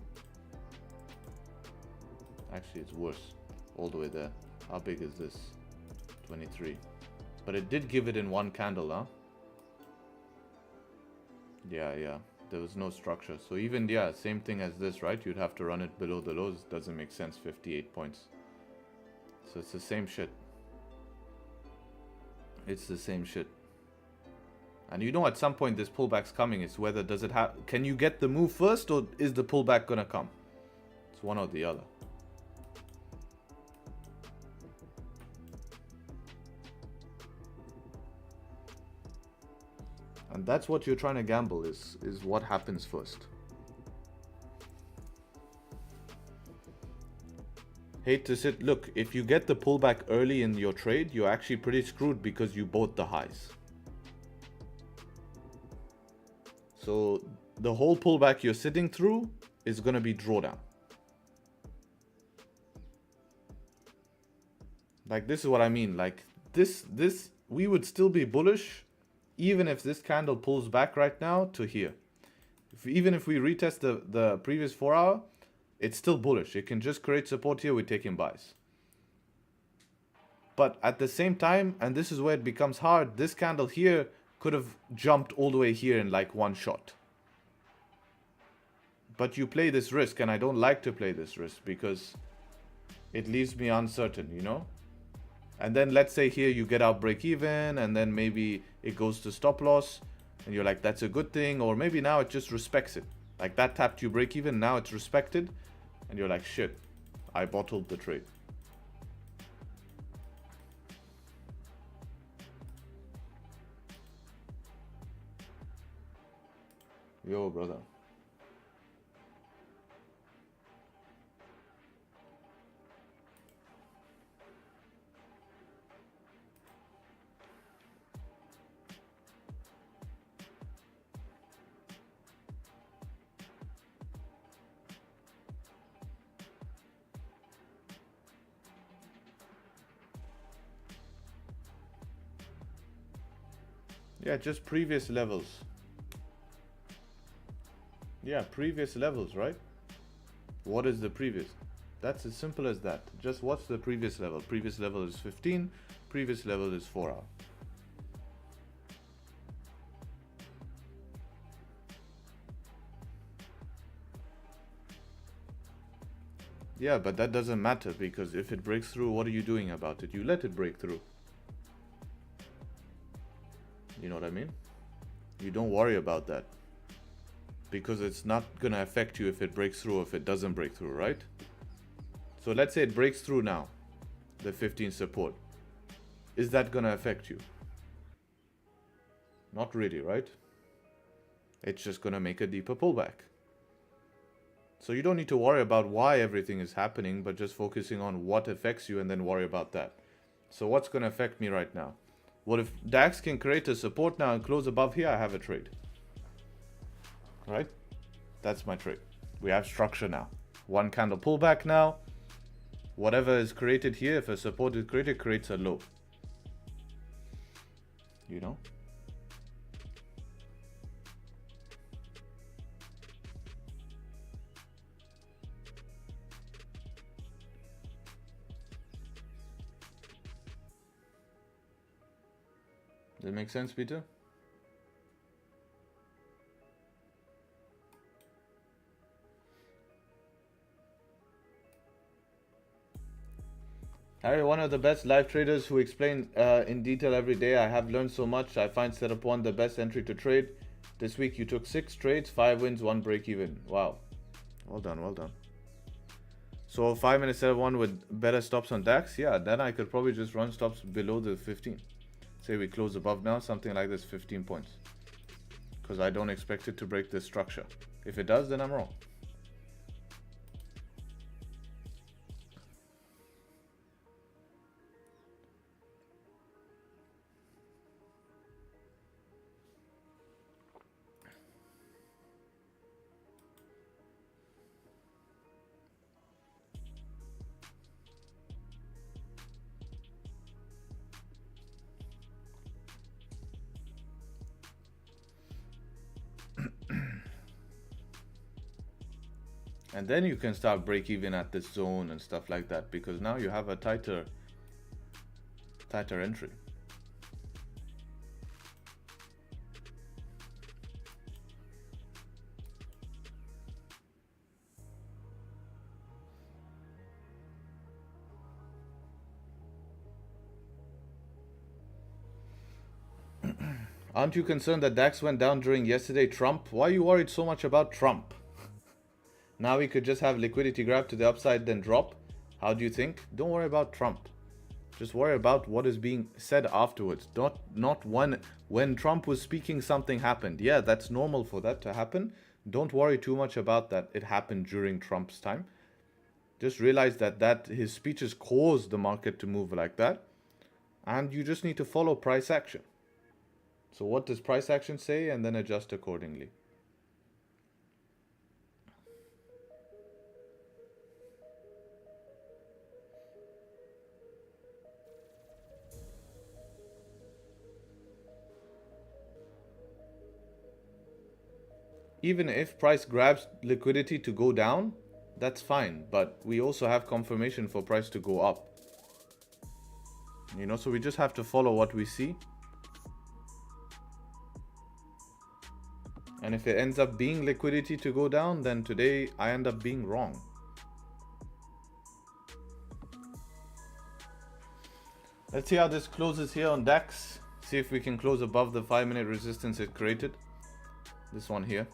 Actually, it's worse. All the way there. How big is this? 23. But it did give it in one candle, huh? Yeah. There was no structure. So even, yeah, same thing as this, right? You'd have to run it below the lows. Doesn't make sense. 58 points. So it's the same shit. It's the same shit. And you know, at some point this pullback's coming. It's whether does it have, can you get the move first, or is the pullback gonna come? It's one or the other. And that's what you're trying to gamble, is what happens first. Hate to sit. Look, if you get the pullback early in your trade, you're actually pretty screwed because you bought the highs. So the whole pullback you're sitting through is going to be drawdown. Like, this is what I mean. Like, this we would still be bullish even if this candle pulls back right now to here. Even if we retest the previous 4 hour, it's still bullish. It can just create support here. We're taking buys. But at the same time, and this is where it becomes hard, this candle here could have jumped all the way here in like one shot. But you play this risk, and I don't like to play this risk because it leaves me uncertain, you know? And then let's say here you get out break even, and then maybe it goes to stop loss, and you're like, that's a good thing. Or maybe now it just respects it. Like, that tapped you break even, now it's respected, and you're like, shit, I bottled the trade. Yo, brother. Yeah, just previous levels. Yeah, previous levels, right? What is the previous? That's as simple as that. Just what's the previous level? Previous level is 15. Previous level is 4 hour. Yeah, but that doesn't matter, because if it breaks through, what are you doing about it? You let it break through. You know what I mean? You don't worry about that, because it's not going to affect you if it breaks through or if it doesn't break through, right? So let's say it breaks through now, the 15 support. Is that going to affect you? Not really, right? It's just going to make a deeper pullback. So you don't need to worry about why everything is happening, but just focusing on what affects you and then worry about that. So what's going to affect me right now? What if Dax can create a support now and close above here? I have a trade. Right? That's my trade. We have structure now. one candle pullback now. Whatever is created here, if a support is created, creates a low. You know? Does it make sense, Peter? Harry, one of the best live traders who explain in detail every day. I have learned so much. I find setup one the best entry to trade. This week you took 6 trades, 5 wins, 1 break even. Wow. Well done, well done. So 5 minute setup one with better stops on Dax. Yeah, then I could probably just run stops below the 15. Say we close above now, something like this, 15 points. Because I don't expect it to break this structure. If it does, then I'm wrong. And then you can start break even at this zone and stuff like that, because now you have a tighter entry. Aren't you concerned that Dax went down during yesterday Trump? Why are you worried so much about Trump? Now we could just have liquidity grab to the upside then drop. How do you think? Don't worry about Trump. Just worry about what is being said afterwards. Not when Trump was speaking something happened. Yeah, that's normal for that to happen. Don't worry too much about that. It happened during Trump's time. Just realize that his speeches caused the market to move like that. And you just need to follow price action. So what does price action say? And then adjust accordingly. Even if price grabs liquidity to go down, that's fine. But we also have confirmation for price to go up. You know, so we just have to follow what we see. And if it ends up being liquidity to go down, then today I end up being wrong. Let's see how this closes here on Dax. See if we can close above the 5-minute resistance it created. This one here.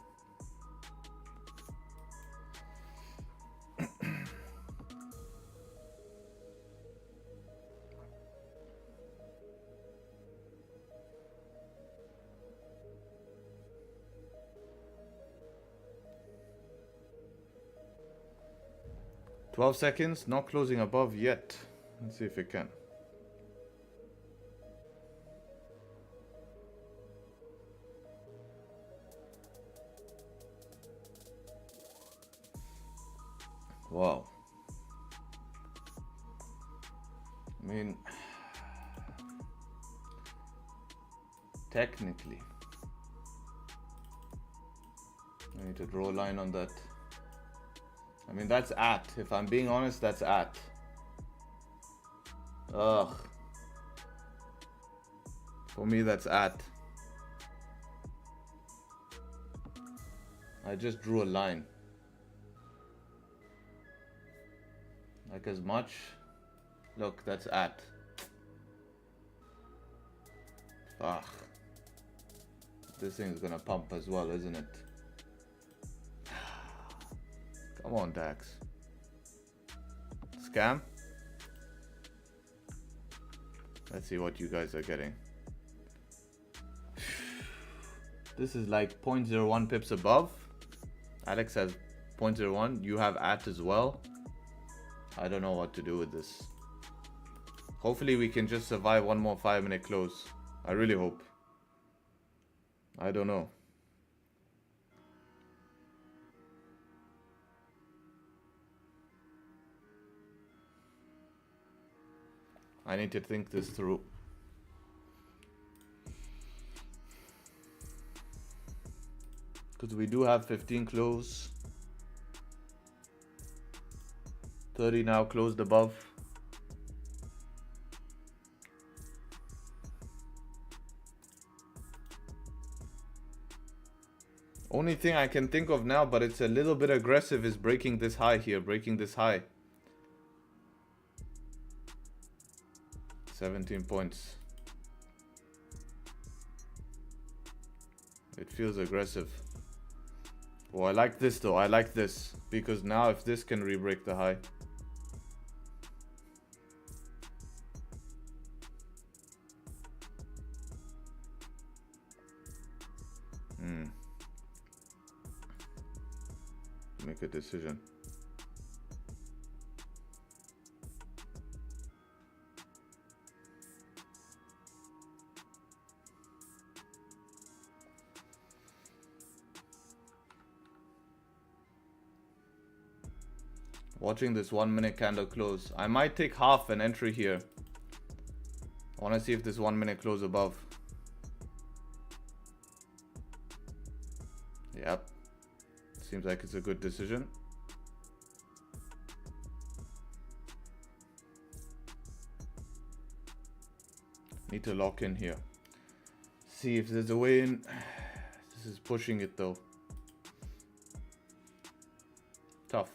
12 seconds, not closing above yet. Let's see if it can. Wow. I mean, technically, I need to draw a line on that. I mean, that's at. If I'm being honest, that's at. Ugh. For me, that's at. I just drew a line. Like as much. Look, that's at. Ugh. This thing's gonna pump as well, isn't it? Come on, Dax. Scam? Let's see what you guys are getting. This is like 0.01 pips above. Alex has 0.01. You have at as well. I don't know what to do with this. Hopefully we can just survive one more 5-minute close. I really hope. I don't know. I need to think this through. Because we do have 15 close. 30 now closed above. Only thing I can think of now, but it's a little bit aggressive, is breaking this high here, breaking this high. 17 points. It feels aggressive. Oh, I like this though, I like this. Because now if this can re-break the high. Make a decision. Watching this 1 minute candle close. I might take half an entry here. I want to see if this 1 minute close above. Yep. Seems like it's a good decision. Need to lock in here. See if there's a way in. This is pushing it though. Tough.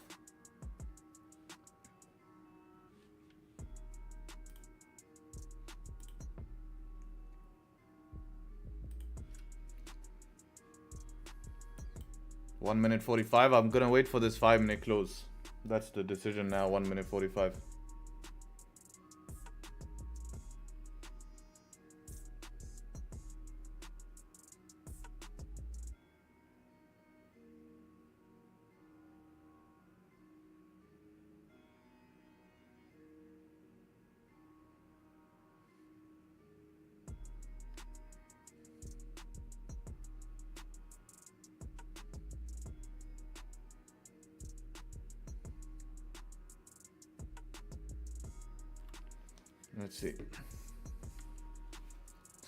One minute 45. I'm gonna wait for this 5 minute close. That's the decision now. 1 minute 45. Let's see.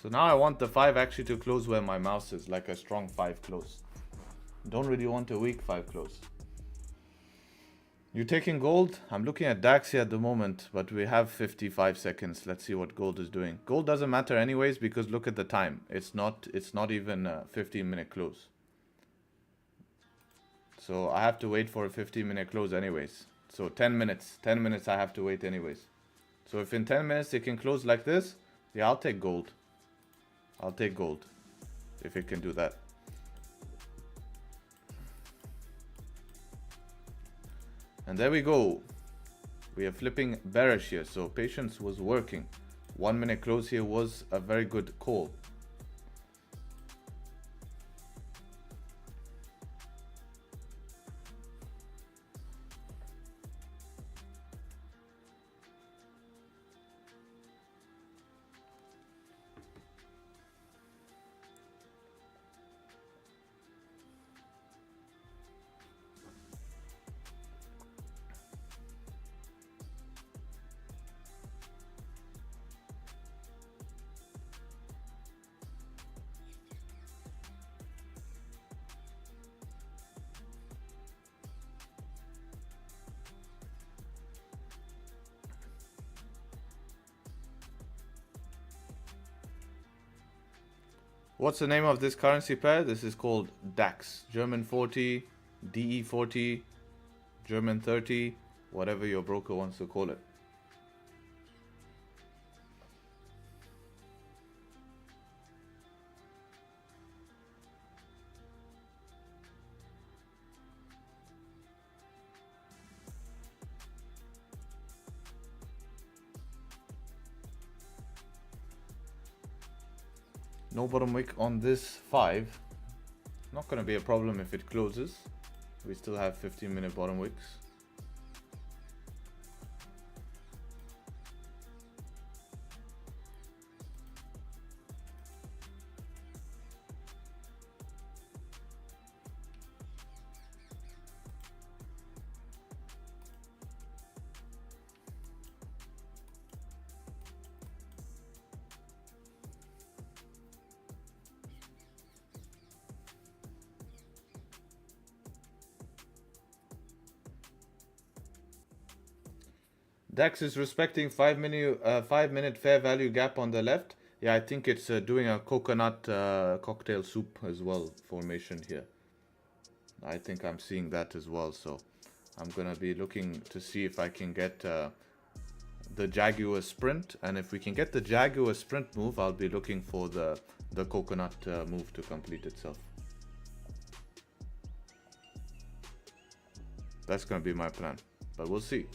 So now I want the 5 actually to close where my mouse is, like a strong 5 close. Don't really want a weak 5 close. You taking gold? I'm looking at Dax here at the moment, but we have 55 seconds. Let's see what gold is doing. Gold doesn't matter anyways because look at the time. It's not even a 15-minute close. So I have to wait for a 15-minute close anyways. So 10 minutes. 10 minutes I have to wait anyways. So if in 10 minutes it can close like this, yeah, I'll take gold. I'll take gold if it can do that. And there we go. We are flipping bearish here, so patience was working. 1 minute close here was a very good call. What's the name of this currency pair? This is called Dax. German 40, DE 40, German 30, whatever your broker wants to call it. No bottom wick on this 5. Not going to be a problem if it closes. We still have 15-minute bottom wicks. Dax is respecting 5 minute fair value gap on the left. Yeah, I think it's doing a coconut cocktail soup as well formation here. I think I'm seeing that as well. So I'm gonna be looking to see if I can get the Jaguar sprint, and if we can get the Jaguar sprint move, I'll be looking for the coconut move to complete itself. That's gonna be my plan, but we'll see.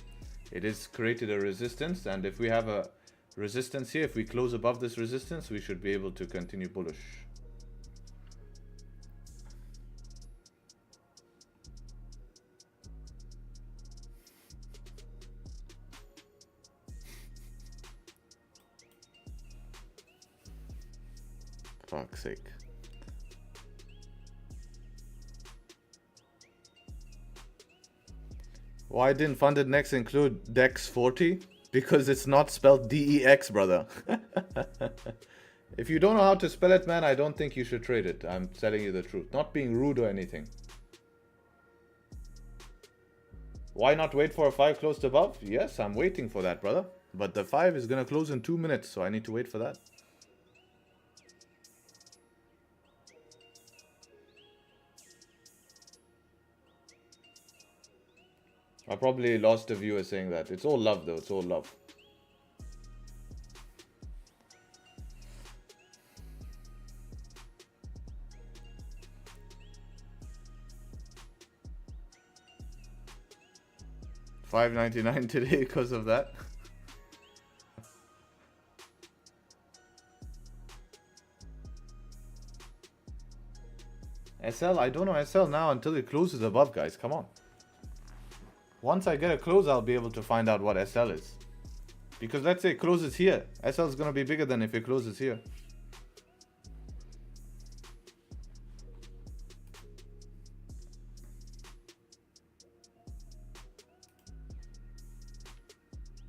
It is created a resistance, and if we have a resistance here, if we close above this resistance, we should be able to continue bullish. Fuck's sake. Why didn't funded next include DEX 40? Because it's not spelled DEX, brother. If you don't know how to spell it, man, I don't think you should trade it. I'm telling you the truth. Not being rude or anything. Why not wait for a 5 closed above? Yes, I'm waiting for that, brother. But the 5 is going to close in 2 minutes, so I need to wait for that. I probably lost a viewer saying that. It's all love though, it's all love. $5.99 today because of that. SL, I don't know SL now until it closes above, guys. Come on. Once I get a close, I'll be able to find out what SL is. Because let's say it closes here. SL is going to be bigger than if it closes here.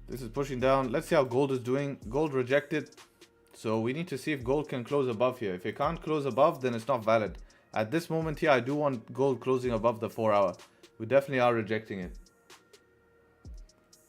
This is pushing down. Let's see how gold is doing. Gold rejected. So we need to see if gold can close above here. If it can't close above, then it's not valid. At this moment here, I do want gold closing above the 4 hour. We definitely are rejecting it.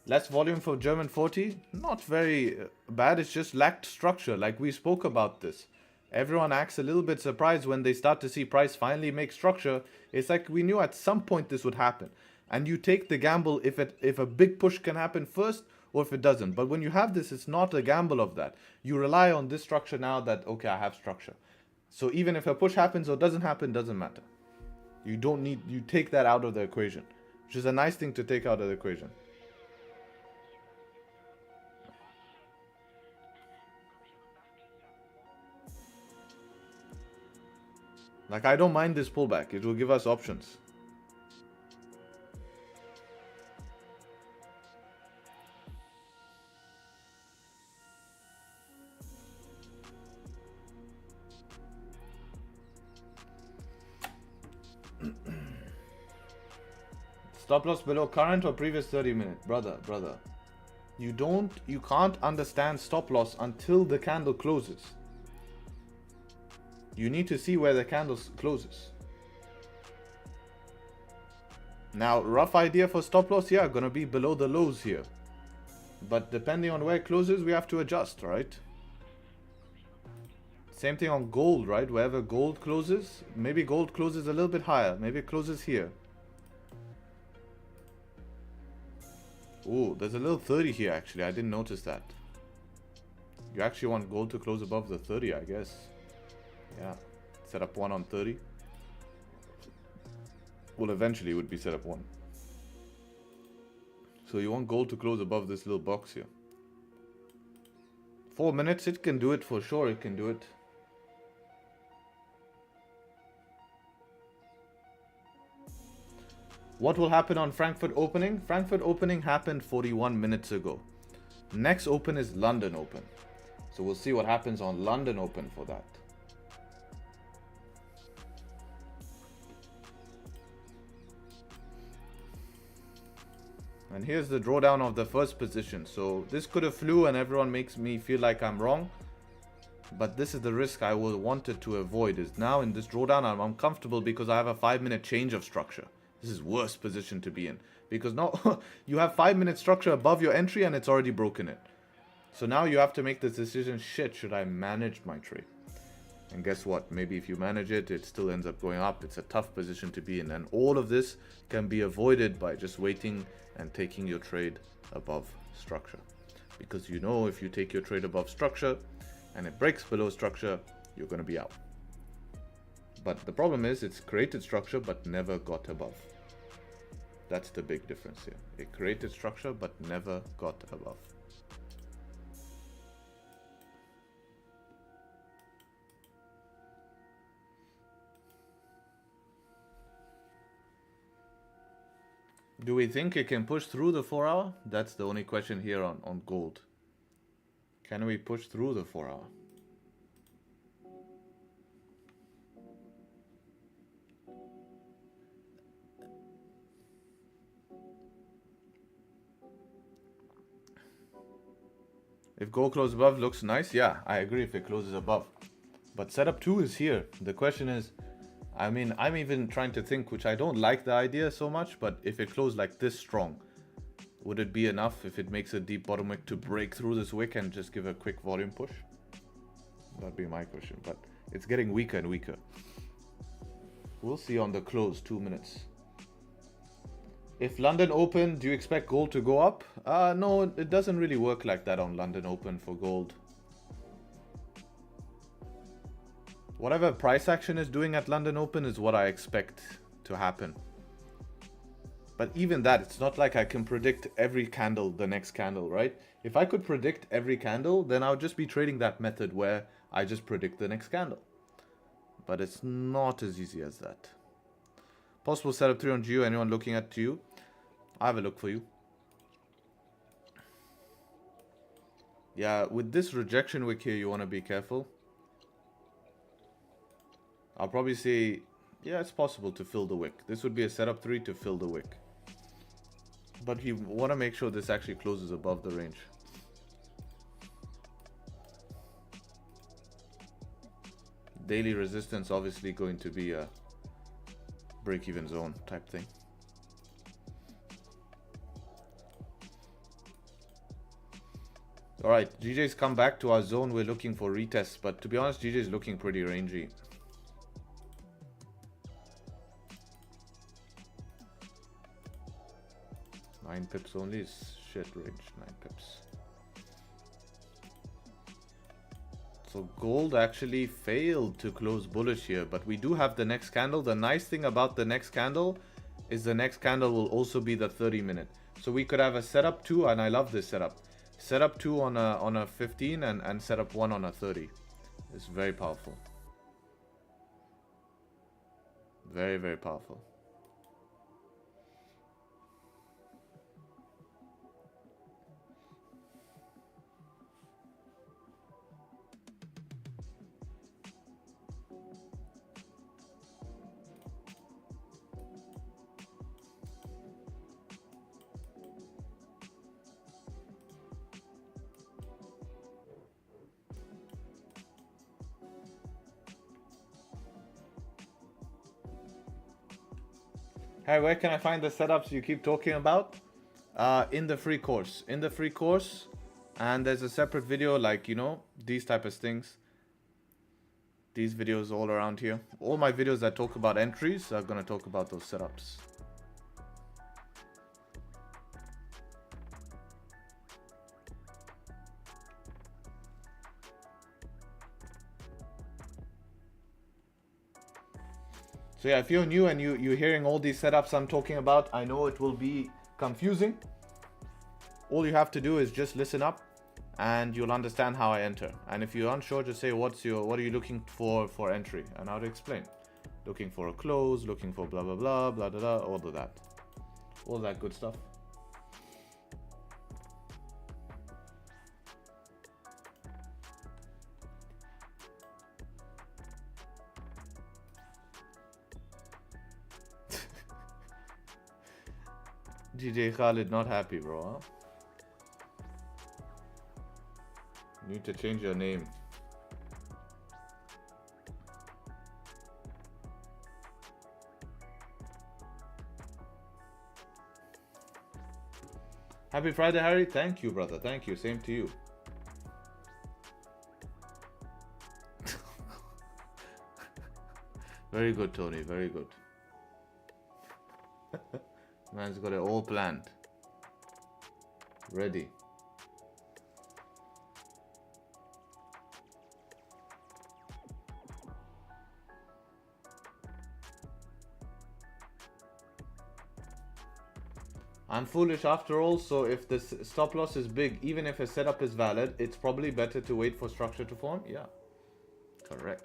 Less volume for German 40, not very bad. It's just lacked structure. Like we spoke about this. Everyone acts a little bit surprised when they start to see price finally make structure. It's like we knew at some point this would happen. And you take the gamble if a big push can happen first or if it doesn't. But when you have this, it's not a gamble of that. You rely on this structure now that, okay, I have structure. So even if a push happens or doesn't happen, doesn't matter. You take that out of the equation, which is a nice thing to take out of the equation. Like, I don't mind this pullback. It will give us options. Stop loss below current or previous 30-minute. Brother. You can't understand stop loss until the candle closes. You need to see where the candle closes. Now, rough idea for stop loss, yeah, gonna be below the lows here. But depending on where it closes, we have to adjust, right? Same thing on gold, right? Wherever gold closes, maybe gold closes a little bit higher. Maybe it closes here. Ooh, there's a little 30 here actually. I didn't notice that. You actually want gold to close above the 30, I guess. Yeah, set up 1 on 30. Well, eventually it would be set up 1. So you want gold to close above this little box here. 4 minutes, it can do it for sure. It can do it. What will happen on Frankfurt opening? Frankfurt opening happened 41 minutes ago. Next open is London open. So we'll see what happens on London open for that. And here's the drawdown of the first position. So this could have flew and everyone makes me feel like I'm wrong. But this is the risk wanted to avoid. Is now in this drawdown I'm uncomfortable because I have a 5-minute change of structure. This is worst position to be in. Because now you have 5-minute structure above your entry and it's already broken it. So now you have to make this decision, shit, should I manage my trade? And guess what? Maybe if you manage it, it still ends up going up. It's a tough position to be in. And all of this can be avoided by just waiting and taking your trade above structure. Because you know if you take your trade above structure and it breaks below structure, you're going to be out. But the problem is it's created structure but never got above. That's the big difference here. It created structure but never got above. Do we think it can push through the 4 hour? That's the only question here on gold. Can we push through the 4 hour? If gold closes above, looks nice. Yeah, I agree if it closes above. But setup 2 is here. The question is, I mean, I'm even trying to think, which I don't like the idea so much, but if it closed like this strong, would it be enough if it makes a deep bottom wick to break through this wick and just give a quick volume push? That'd be my question, but it's getting weaker and weaker. We'll see on the close, 2 minutes. If London Open, do you expect gold to go up? No, it doesn't really work like that on London Open for gold. Whatever price action is doing at London Open is what I expect to happen. But even that, it's not like I can predict every candle, the next candle, right? If I could predict every candle, then I would just be trading that method where I just predict the next candle. But it's not as easy as that. Possible setup 3 on GU, anyone looking at GU? I have a look for you. Yeah, with this rejection wick here, you want to be careful. I'll probably say, yeah, it's possible to fill the wick. This would be a setup 3 to fill the wick. But you want to make sure this actually closes above the range. Daily resistance obviously going to be a break-even zone type thing. Alright, GJ's come back to our zone. We're looking for retests, but to be honest, GJ's looking pretty rangy. Nine pips only is shit range, 9 pips. So gold actually failed to close bullish here, but we do have the next candle. The nice thing about the next candle is the next candle will also be the 30-minute. So we could have a setup 2, and I love this setup. Setup 2 on a 15 and setup 1 on a 30. It's very powerful. Very, very powerful. Hey, where can I find the setups you keep talking about? In the free course. In the free course. And there's a separate video like, you know, these type of things. These videos all around here. All my videos that talk about entries are going to talk about those setups. So yeah, if you're new and you're hearing all these setups I'm talking about, I know it will be confusing. All you have to do is just listen up and you'll understand how I enter. And if you're unsure, just say, what are you looking for entry? And I'll explain. Looking for a close, looking for blah, blah, blah, blah, blah, blah, all of that. All that good stuff. DJ Khalid not happy, bro. Huh? You need to change your name. Happy Friday, Harry. Thank you, brother. Thank you. Same to you. Very good, Tony. Very good. Man's got it all planned. Ready. I'm foolish after all, so if the stop loss is big, even if a setup is valid, it's probably better to wait for structure to form. Yeah, correct.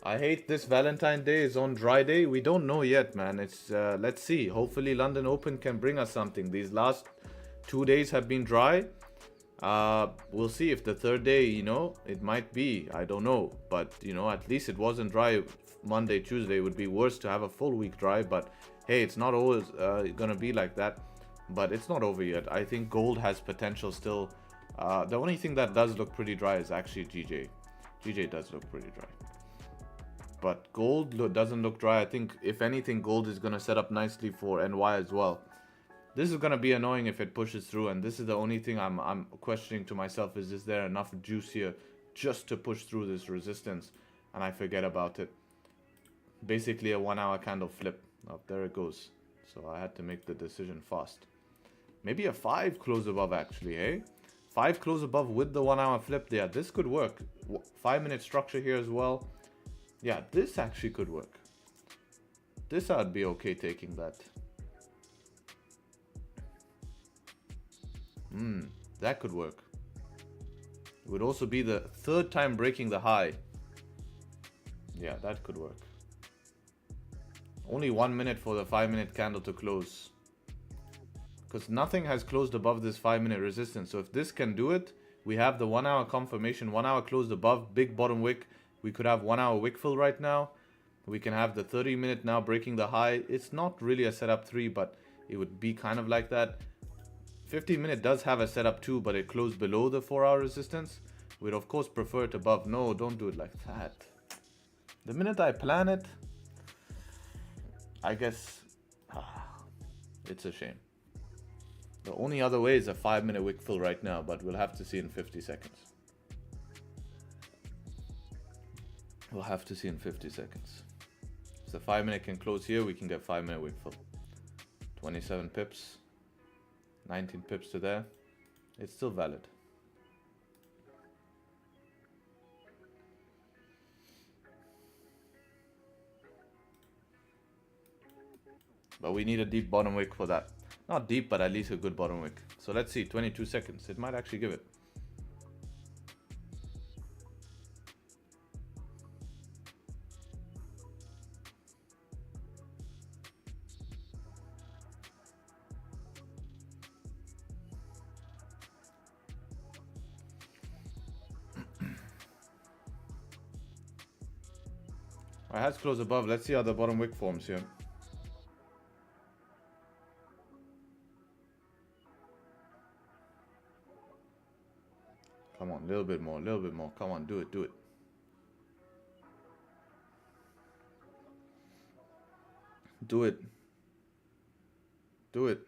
I hate this Valentine Day is on dry day. We don't know yet, man. It's let's see. Hopefully London Open can bring us something. These last 2 days have been dry. We'll see if the third day, you know, it might be. I don't know. But, you know, at least it wasn't dry Monday, Tuesday. It would be worse to have a full week dry. But, hey, it's not always going to be like that. But it's not over yet. I think gold has potential still. The only thing that does look pretty dry is actually GJ. GJ does look pretty dry. But gold doesn't look dry. I think, if anything, gold is going to set up nicely for NY as well. This is going to be annoying if it pushes through. And this is the only thing I'm questioning to myself. Is there enough juice here just to push through this resistance? And I forget about it. Basically a 1 hour candle flip. Oh, there it goes. So I had to make the decision fast. Maybe a 5 close above actually, hey? 5 close above with the 1 hour flip. Yeah, this could work. 5-minute structure here as well. Yeah, this actually could work. This I'd be okay taking that. That could work. It would also be the third time breaking the high. Yeah, that could work. Only 1 minute for the 5-minute candle to close. Because nothing has closed above this 5-minute resistance. So if this can do it, we have the 1 hour confirmation, 1 hour closed above, big bottom wick. We could have 1 hour wick fill right now. We can have the 30-minute now breaking the high. It's not really a setup 3, but it would be kind of like that. 15-minute does have a setup 2, but it closed below the 4-hour resistance. We'd of course prefer it above. No, don't do it like that. The minute I plan it, I guess it's a shame. The only other way is a 5-minute wick fill right now, but we'll have to see in 50 seconds. We'll have to see in 50 seconds. If the 5-minute can close here, we can get 5-minute wick fill. 27 pips. 19 pips to there. It's still valid. But we need a deep bottom wick for that. Not deep, but at least a good bottom wick. So let's see, 22 seconds. It might actually give it. It has closed above. Let's see how the bottom wick forms here. Come on, a little bit more, a little bit more. Come on, do it, do it. Do it. Do it.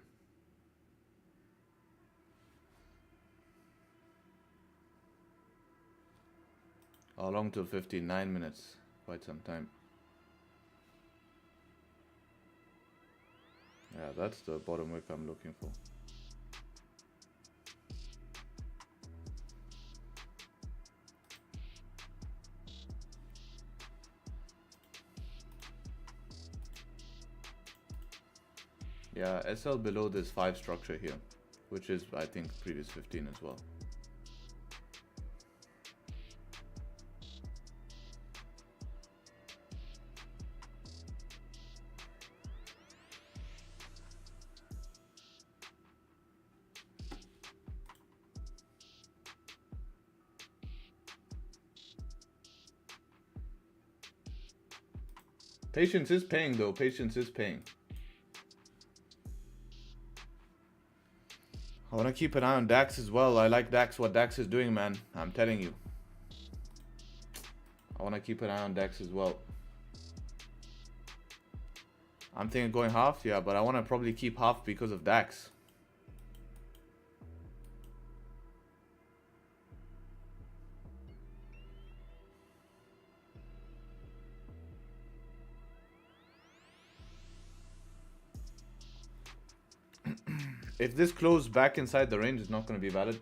How long till 59 minutes? Quite some time. Yeah, that's the bottom wick I'm looking for. Yeah, SL below this 5 structure here, which is, I think, previous 15 as well. Patience is paying though, patience is paying. I want to keep an eye on Dax as well. I like Dax, what Dax is doing, man. I'm telling you. I want to keep an eye on Dax as well. I'm thinking going half, yeah, but I want to probably keep half because of Dax. If this closed back inside the range, it's not going to be valid.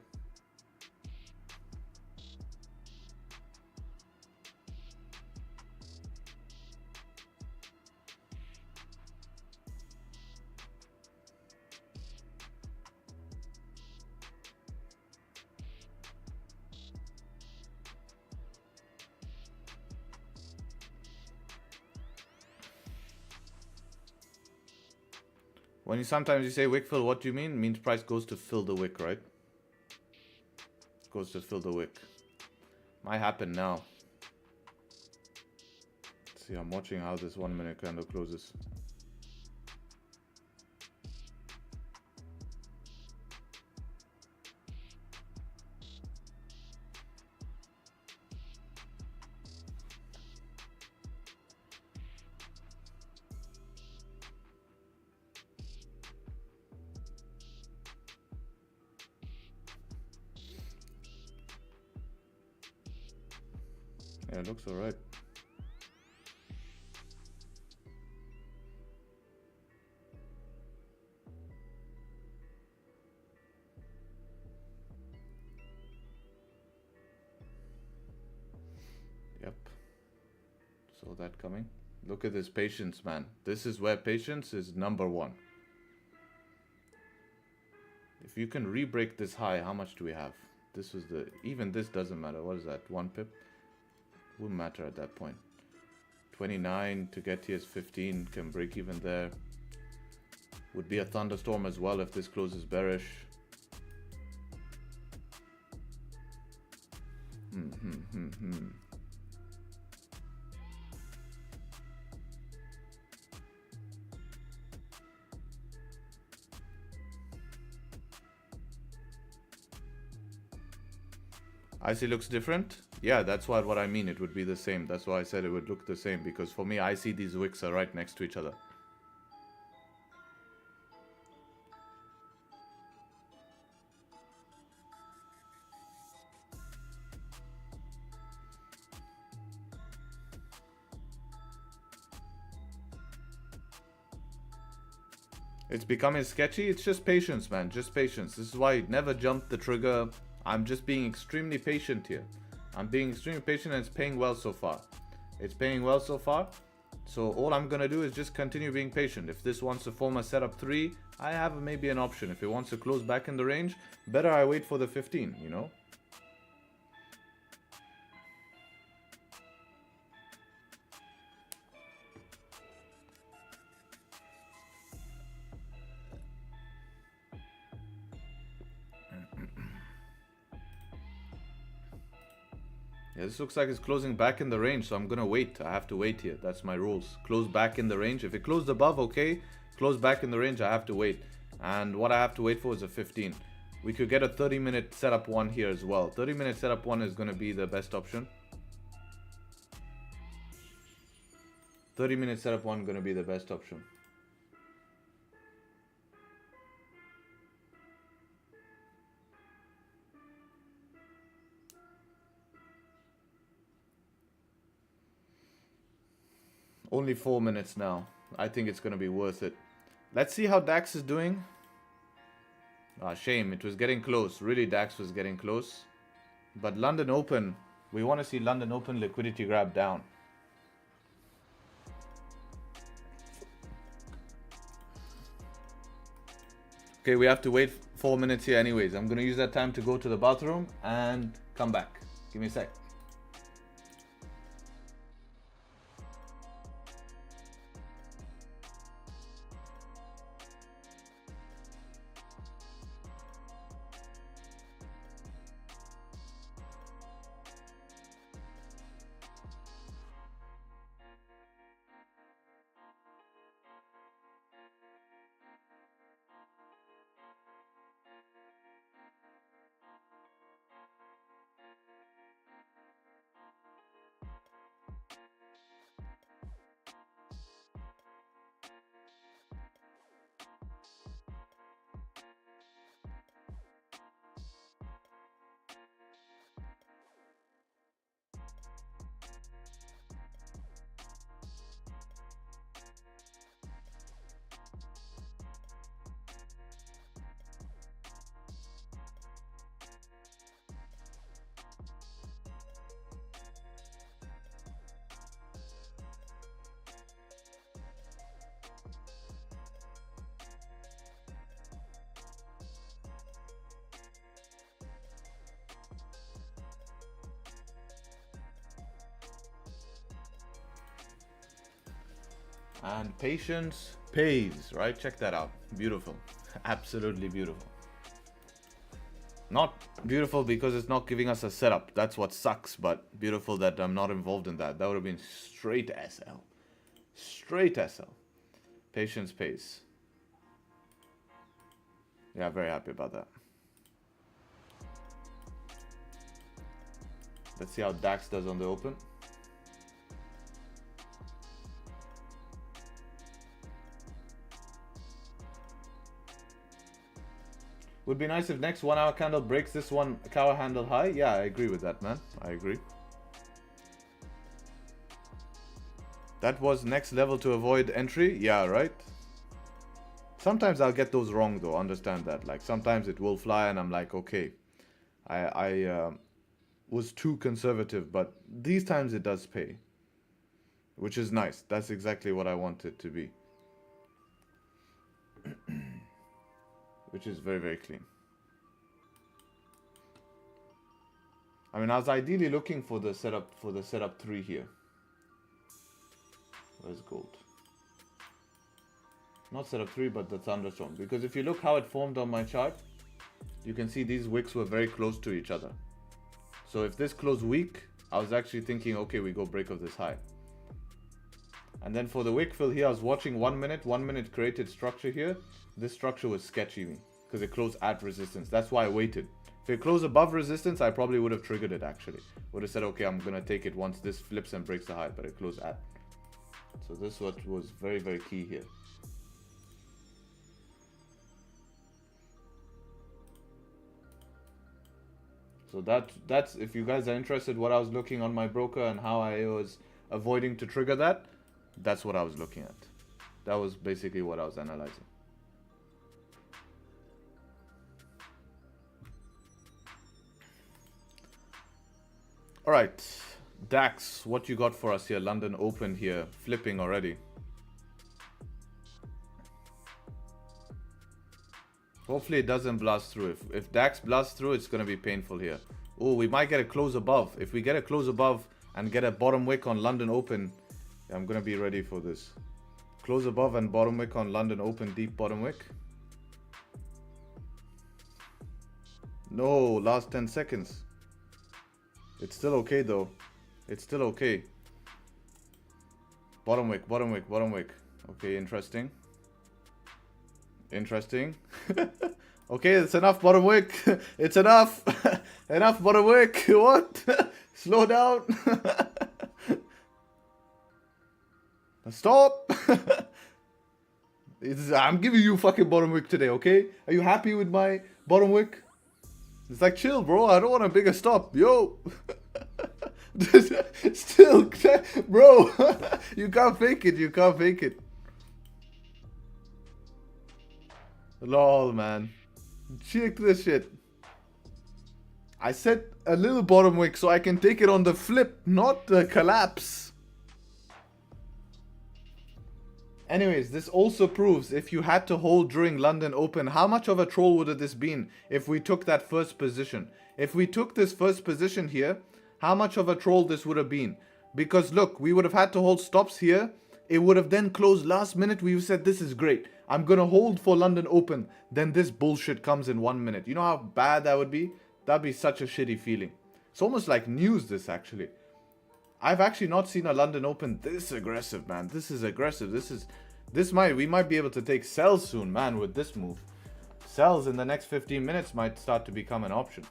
When you sometimes you say wick fill, what do you mean? It means price goes to fill the wick, right? Goes to fill the wick. Might happen now. Let's see, I'm watching how this 1 minute candle closes. Yeah, it looks alright. Yep. Saw that coming. Look at this patience, man. This is where patience is number one. If you can re-break this high, how much do we have? This was the... Even this doesn't matter. What is that? 1 pip? Wouldn't matter at that point. 29 to get here is 15. Can break even there. Would be a thunderstorm as well if this closes bearish. IC looks different. Yeah, that's what I mean. It would be the same. That's why I said it would look the same, because for me, I see these wicks are right next to each other. It's becoming sketchy. It's just patience, man. Just patience. This is why I never jumped the trigger. I'm just being extremely patient here. I'm being extremely patient, and it's paying well so far. It's paying well so far. So all I'm going to do is just continue being patient. If this wants to form a setup 3, I have maybe an option. If it wants to close back in the range, better I wait for the 15, you know? Yeah, this looks like it's closing back in the range, so I'm gonna wait. I have to wait here. That's my rules. Close back in the range. If it closed above, okay. Close back in the range, I have to wait. And what I have to wait for is a 15. We could get a 30-minute setup 1 here as well. 30-minute setup 1 is gonna be the best option. 30-minute setup 1 gonna be the best option. Only 4 minutes now. I think it's going to be worth it. Let's see how Dax is doing. Ah, shame. It was getting close. Really, Dax was getting close. But London Open. We want to see London Open liquidity grab down. Okay, we have to wait 4 minutes here anyways. I'm going to use that time to go to the bathroom and come back. Give me a sec. And patience pays, right? Check that out. Beautiful. Absolutely beautiful. Not beautiful because it's not giving us a setup. That's what sucks, but beautiful that I'm not involved in that. That would have been straight SL. Straight SL. Patience pays. Yeah, very happy about that. Let's see how Dax does on the open. Would be nice if next 1 hour candle breaks this 1 hour handle high. Yeah, I agree with that, man. I agree. That was next level to avoid entry. Yeah, right. Sometimes I'll get those wrong though. Understand that. Like sometimes it will fly and I'm like, okay, I was too conservative, but these times it does pay, which is nice. That's exactly what I want it to be. Which is very, very clean. I mean, I was ideally looking for the setup 3 here. Where's gold? Not setup 3, but the thunderstorm. Because if you look how it formed on my chart, you can see these wicks were very close to each other. So if this closed weak, I was actually thinking, okay, we go break of this high. And then for the wick fill here, I was watching 1 minute. 1 minute created structure here. This structure was sketchy me because it closed at resistance. That's why I waited. If it closed above resistance, I probably would have triggered it actually. Would have said, okay, I'm going to take it once this flips and breaks the high, but it closed at. So this what was very, very key here. So that's if you guys are interested what I was looking on my broker and how I was avoiding to trigger that, that's what I was looking at. That was basically what I was analyzing. All right, Dax, what you got for us here? London open here, flipping already. Hopefully it doesn't blast through. If Dax blasts through, it's going to be painful here. Oh, we might get a close above. If we get a close above and get a bottom wick on London open, I'm going to be ready for this. Close above and bottom wick on London open, deep bottom wick. No, last 10 seconds. It's still okay though. It's still okay. Bottom wick, bottom wick, bottom wick. Okay, interesting. Interesting. Okay, it's enough bottom wick. It's enough. Enough bottom wick. What? Slow down. Stop. I'm giving you fucking bottom wick today, okay? Are you happy with my bottom wick? It's like, chill, bro. I don't want a bigger stop. Yo. Still, bro. You can't fake it. You can't fake it. Lol, man. Check this shit. I set a little bottom wick so I can take it on the flip, not the collapse. Anyways, this also proves if you had to hold during London Open, how much of a troll would have this been if we took that first position? If we took this first position here, how much of a troll this would have been? Because look, we would have had to hold stops here. It would have then closed last minute. We said, this is great. I'm going to hold for London Open. Then this bullshit comes in 1 minute. You know how bad that would be? That'd be such a shitty feeling. It's almost like news, this actually. I've actually not seen a London Open this aggressive, man. This is aggressive. We might be able to take sells soon, man, with this move. Sells in the next 15 minutes might start to become an option.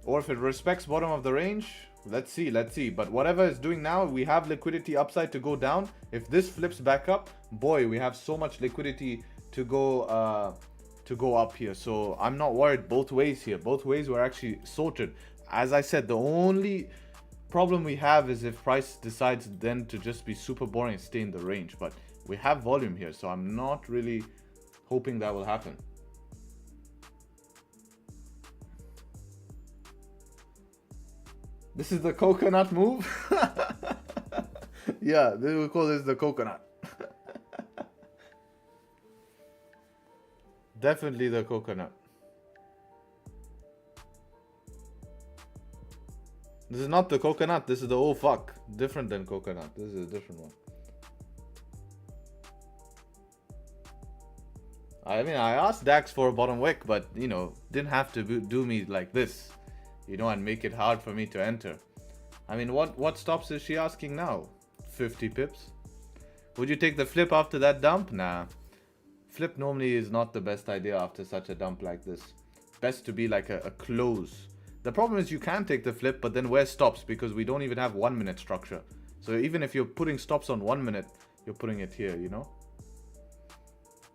Or if it respects bottom of the range, let's see. But whatever it's doing now, we have liquidity upside to go down. If this flips back up, boy, we have so much liquidity to go up here. So I'm not worried both ways here. Both ways we're actually sorted. As I said, the only problem we have is if price decides then to just be super boring and stay in the range. But we have volume here, so I'm not really hoping that will happen. This is the coconut move. Yeah, we call this the coconut. Definitely the coconut. This is not the coconut. This is the oh fuck. Different than coconut. This is a different one. I mean, I asked Dax for a bottom wick, but, you know, didn't have to do me like this, you know, and make it hard for me to enter. I mean, what stops is she asking now? 50 pips? Would you take the flip after that dump? Nah. Flip normally is not the best idea after such a dump like this. Best to be like a close. The problem is you can take the flip, but then where stops? Because we don't even have 1 minute structure. So even if you're putting stops on 1 minute, you're putting it here, you know?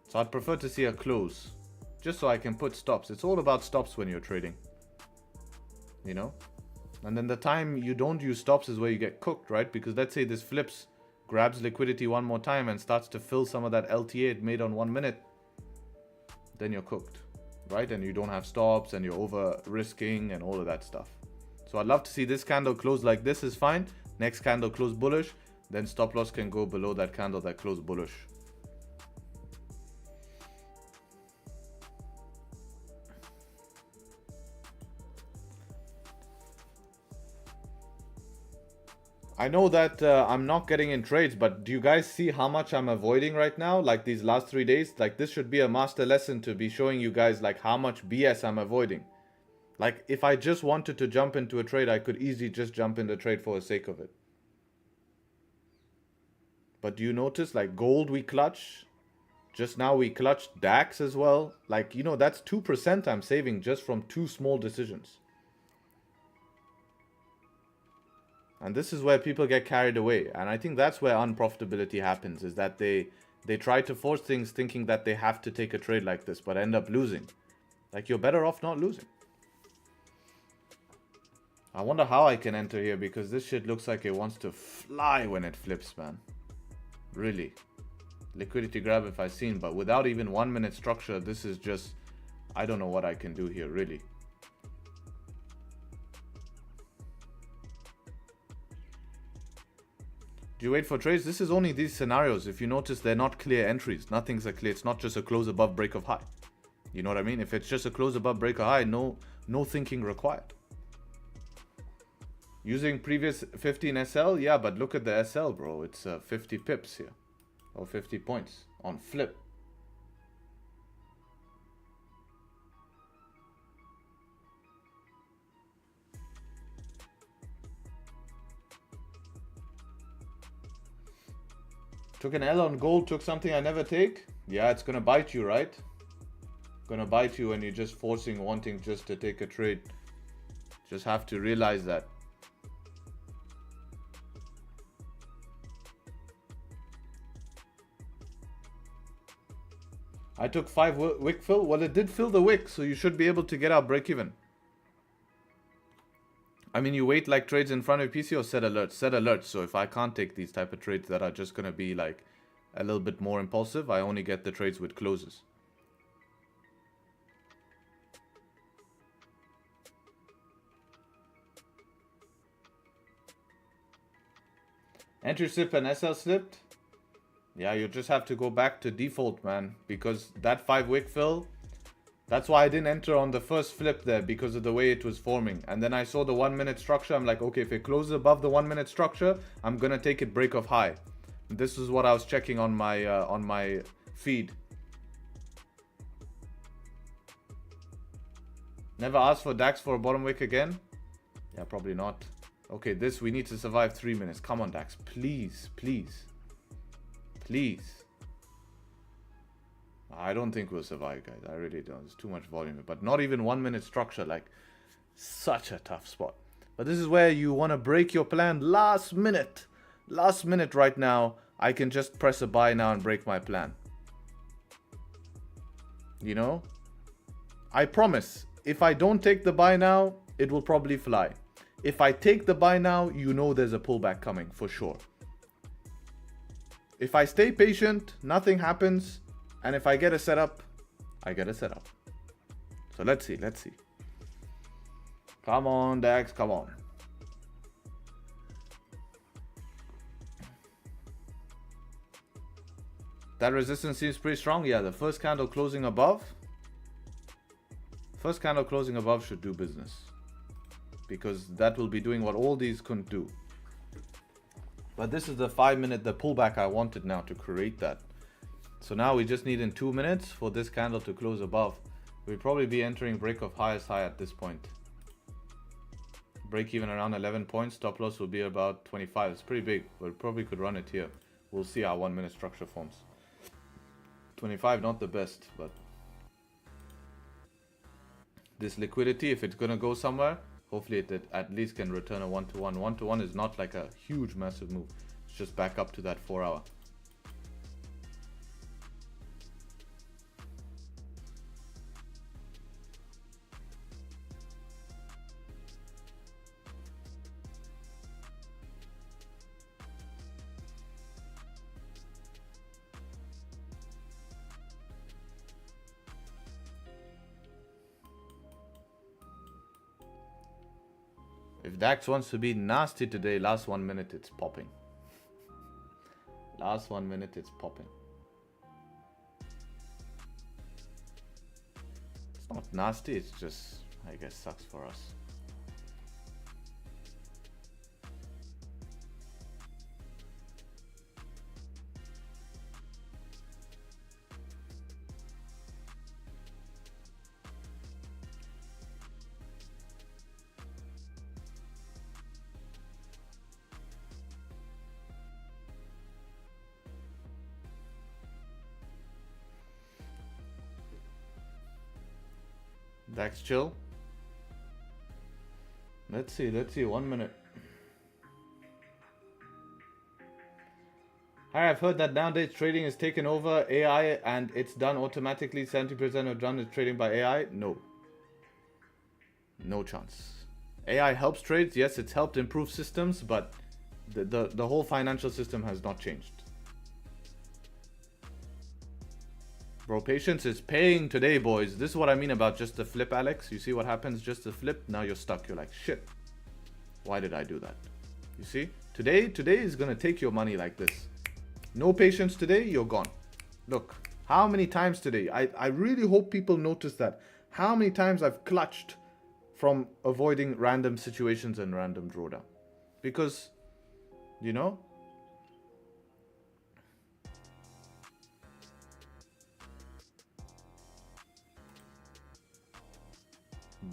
So I'd prefer to see a close, just so I can put stops. It's all about stops when you're trading, you know? And then the time you don't use stops is where you get cooked, right? Because let's say this flips, grabs liquidity one more time and starts to fill some of that LTA it made on 1 minute, then you're cooked, right? And you don't have stops and you're over risking and all of that stuff. So I'd love to see this candle close like this is fine. Next candle close bullish, then stop loss can go below that candle that closed bullish. I know that I'm not getting in trades, but do you guys see how much I'm avoiding right now? Like these last 3 days, like this should be a master lesson to be showing you guys like how much BS I'm avoiding. Like if I just wanted to jump into a trade, I could easily just jump into a trade for the sake of it. But do you notice like gold we clutch? Just now we clutched Dax as well. Like, you know, that's 2% I'm saving just from 2 small decisions. And this is where people get carried away. And I think that's where unprofitability happens, is that they try to force things thinking that they have to take a trade like this, but end up losing. Like, you're better off not losing. I wonder how I can enter here, because this shit looks like it wants to fly when it flips, man. Really. Liquidity grab if I've seen, but without even 1 minute structure, this is just, I don't know what I can do here, really. Do you wait for trades? This is only these scenarios. If you notice, they're not clear entries. Nothing's a clear. It's not just a close above break of high. You know what I mean? If it's just a close above break of high, no thinking required. Using previous 15 SL? Yeah, but look at the SL, bro. It's 50 pips here. Or 50 points on flip. Took an L on gold, took something I never take. Yeah, it's gonna bite you, right? Gonna bite you when you're just wanting just to take a trade. Just have to realize that. I took 5 wick fill. Well, it did fill the wick, so you should be able to get out break even. I mean, you wait like trades in front of PC or set alerts? Set alerts. So if I can't take these type of trades that are just going to be like a little bit more impulsive, I only get the trades with closes. Entry slip and SL slipped. Yeah, you just have to go back to default, man. Because that 5 wick fill, that's why I didn't enter on the first flip there, because of the way it was forming. And then I saw the 1 minute structure. I'm like, okay, if it closes above the 1 minute structure, I'm gonna take it break of high. And this is what I was checking on my feed. Never asked for Dax for a bottom wick again? Yeah, probably not. Okay, this, we need to survive 3 minutes. Come on, Dax, please, please, please. I don't think we'll survive, guys. I really don't. There's too much volume. But not even 1 minute structure. Like, such a tough spot. But this is where you want to break your plan last minute. Last minute right now. I can just press a buy now and break my plan. You know? I promise. If I don't take the buy now, it will probably fly. If I take the buy now, you know there's a pullback coming for sure. If I stay patient, nothing happens. And if I get a setup, I get a setup. So let's see, let's see. Come on, Dax, come on. That resistance seems pretty strong. Yeah, the first candle closing above. First candle closing above should do business. Because that will be doing what all these couldn't do. But this is the 5 minute, the pullback I wanted now to create that. So now we just need in 2 minutes for this candle to close above. We'll probably be entering break of highest high at this point. Break even around 11 points. Stop loss will be about 25. It's pretty big. We probably could run it here. We'll see how 1 minute structure forms. 25, not the best, but this liquidity, if it's gonna go somewhere, hopefully it at least can return a 1-to-1. 1-to-1 is not like a huge massive move. It's just back up to that 4 hour. If Dax wants to be nasty today, last 1 minute it's popping. Last 1 minute it's popping. It's not nasty, it's just, I guess, sucks for us. Dax chill. Let's see, 1 minute. Hi, I've heard that nowadays trading is taken over AI and it's done automatically. 70% of done is trading by AI. No. No chance. AI helps trades. Yes, it's helped improve systems, but the whole financial system has not changed. Bro, patience is paying today, boys. This is what I mean about just the flip, Alex. You see what happens? Just the flip. Now you're stuck. You're like, shit. Why did I do that? You see? Today is going to take your money like this. No patience today, you're gone. Look, how many times today? I really hope people notice that. How many times I've clutched from avoiding random situations and random drawdown. Because, you know,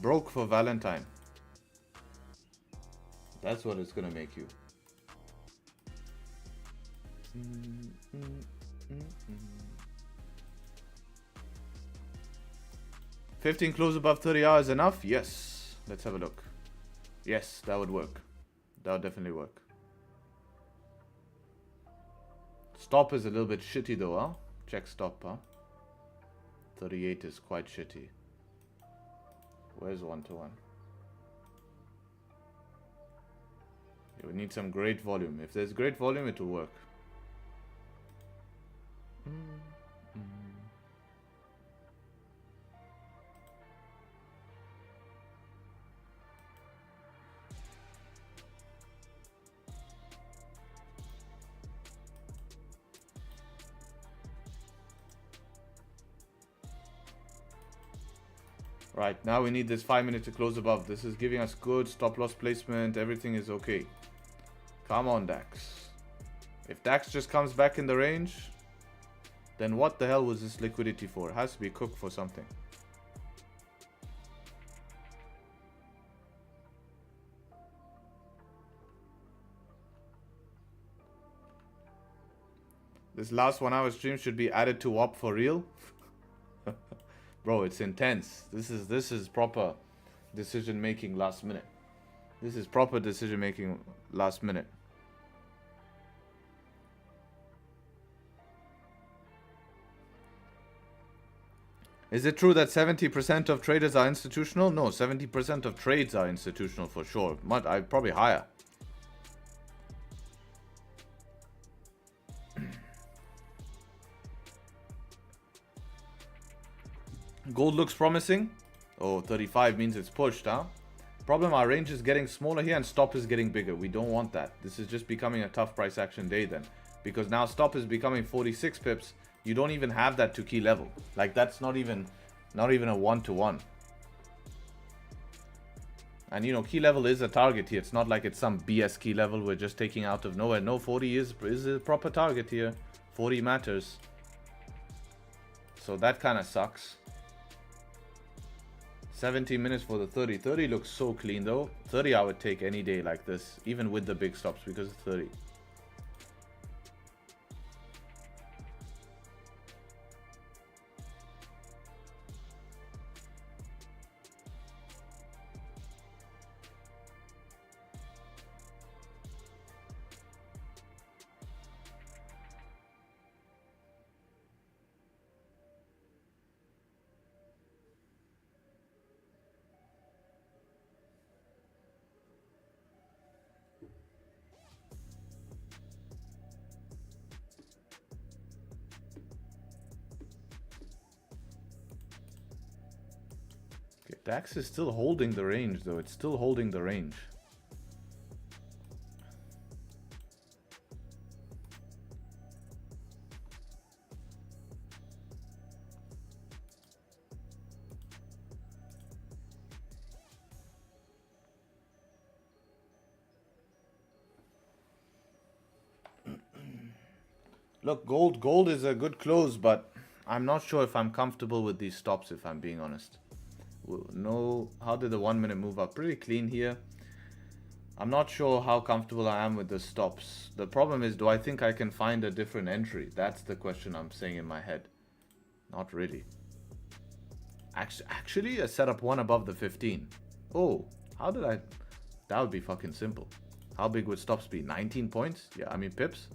broke for Valentine. That's what it's gonna make you. 15 close above 30 hours enough? Yes. Let's have a look. Yes, that would work. That would definitely work. Stop is a little bit shitty though, huh? Check stop, huh? 38 is quite shitty. Where's 1-to-1? You would need some great volume. If there's great volume, it will work. Right, now we need this 5 minutes to close above. This is giving us good stop loss placement. Everything is okay. Come on, Dax. If Dax just comes back in the range, then what the hell was this liquidity for? It has to be cooked for something. This last 1 hour stream should be added to WAP for real. Bro, it's intense. This is proper decision making last minute. This is proper decision making last minute. Is it true that 70% of traders are institutional? No, 70% of trades are institutional for sure. Probably higher. Gold looks promising. Oh, 35 means it's pushed, huh? Problem, our range is getting smaller here and stop is getting bigger. We don't want that. This is just becoming a tough price action day then. Because now stop is becoming 46 pips. You don't even have that to key level. Like that's not even a 1-to-1. And you know, key level is a target here. It's not like it's some BS key level we're just taking out of nowhere. No, 40 is a proper target here. 40 matters. So that kind of sucks. 17 minutes for the 30. 30 looks so clean though. 30 I would take any day like this, even with the big stops, because it's 30. Dax is still holding the range though. It's still holding the range. Look, gold is a good close, but I'm not sure if I'm comfortable with these stops, if I'm being honest. No, how did the 1 minute move up? Pretty clean here. I'm not sure how comfortable I am with the stops. The problem is, do I think I can find a different entry? That's the question I'm saying in my head. Not really. Actually, a setup 1 above the 15. Oh, how did I... That would be fucking simple. How big would stops be? 19 points? Yeah, I mean pips.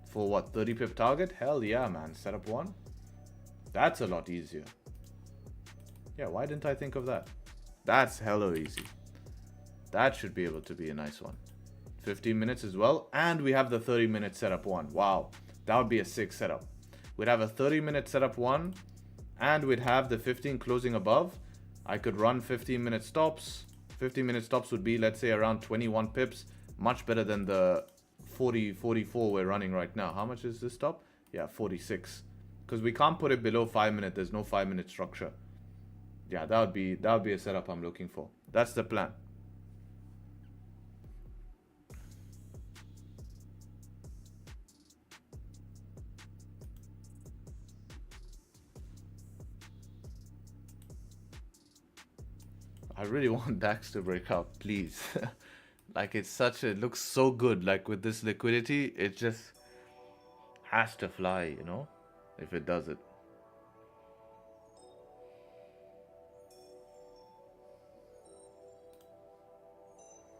For what, 30 pip target? Hell yeah, man. Setup 1. That's a lot easier. Yeah, why didn't I think of that? That's hella easy. That should be able to be a nice one. 15 minutes as well. And we have the 30-minute setup 1. Wow. That would be a sick setup. We'd have a 30-minute setup 1. And we'd have the 15 closing above. I could run 15-minute stops. 15-minute stops would be, let's say, around 21 pips. Much better than the 44 we're running right now. How much is this stop? Yeah, 46. Because we can't put it below 5 minutes. There's no 5-minute structure. Yeah, that would be a setup I'm looking for. That's the plan. I really want Dax to break up, please. Like it looks so good. Like with this liquidity, it just has to fly, you know, if it does it.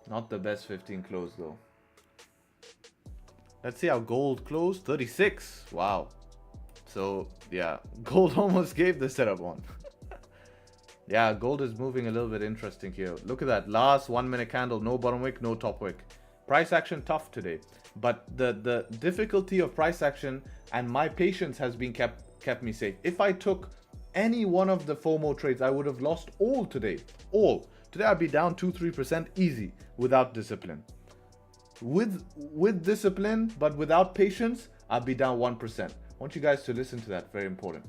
Not the best 15 close though. Let's see how gold closed. 36. Wow. So yeah, gold almost gave the setup 1. Yeah, gold is moving a little bit interesting here. Look at that. Last 1 minute candle. No bottom wick, no top wick. Price action tough today. But the difficulty of price action and my patience has been kept me safe. If I took any one of the FOMO trades, I would have lost all today. All. Today I'd be down 2-3% easy without discipline. With discipline, but without patience, I'd be down 1%. I want you guys to listen to that. Very important.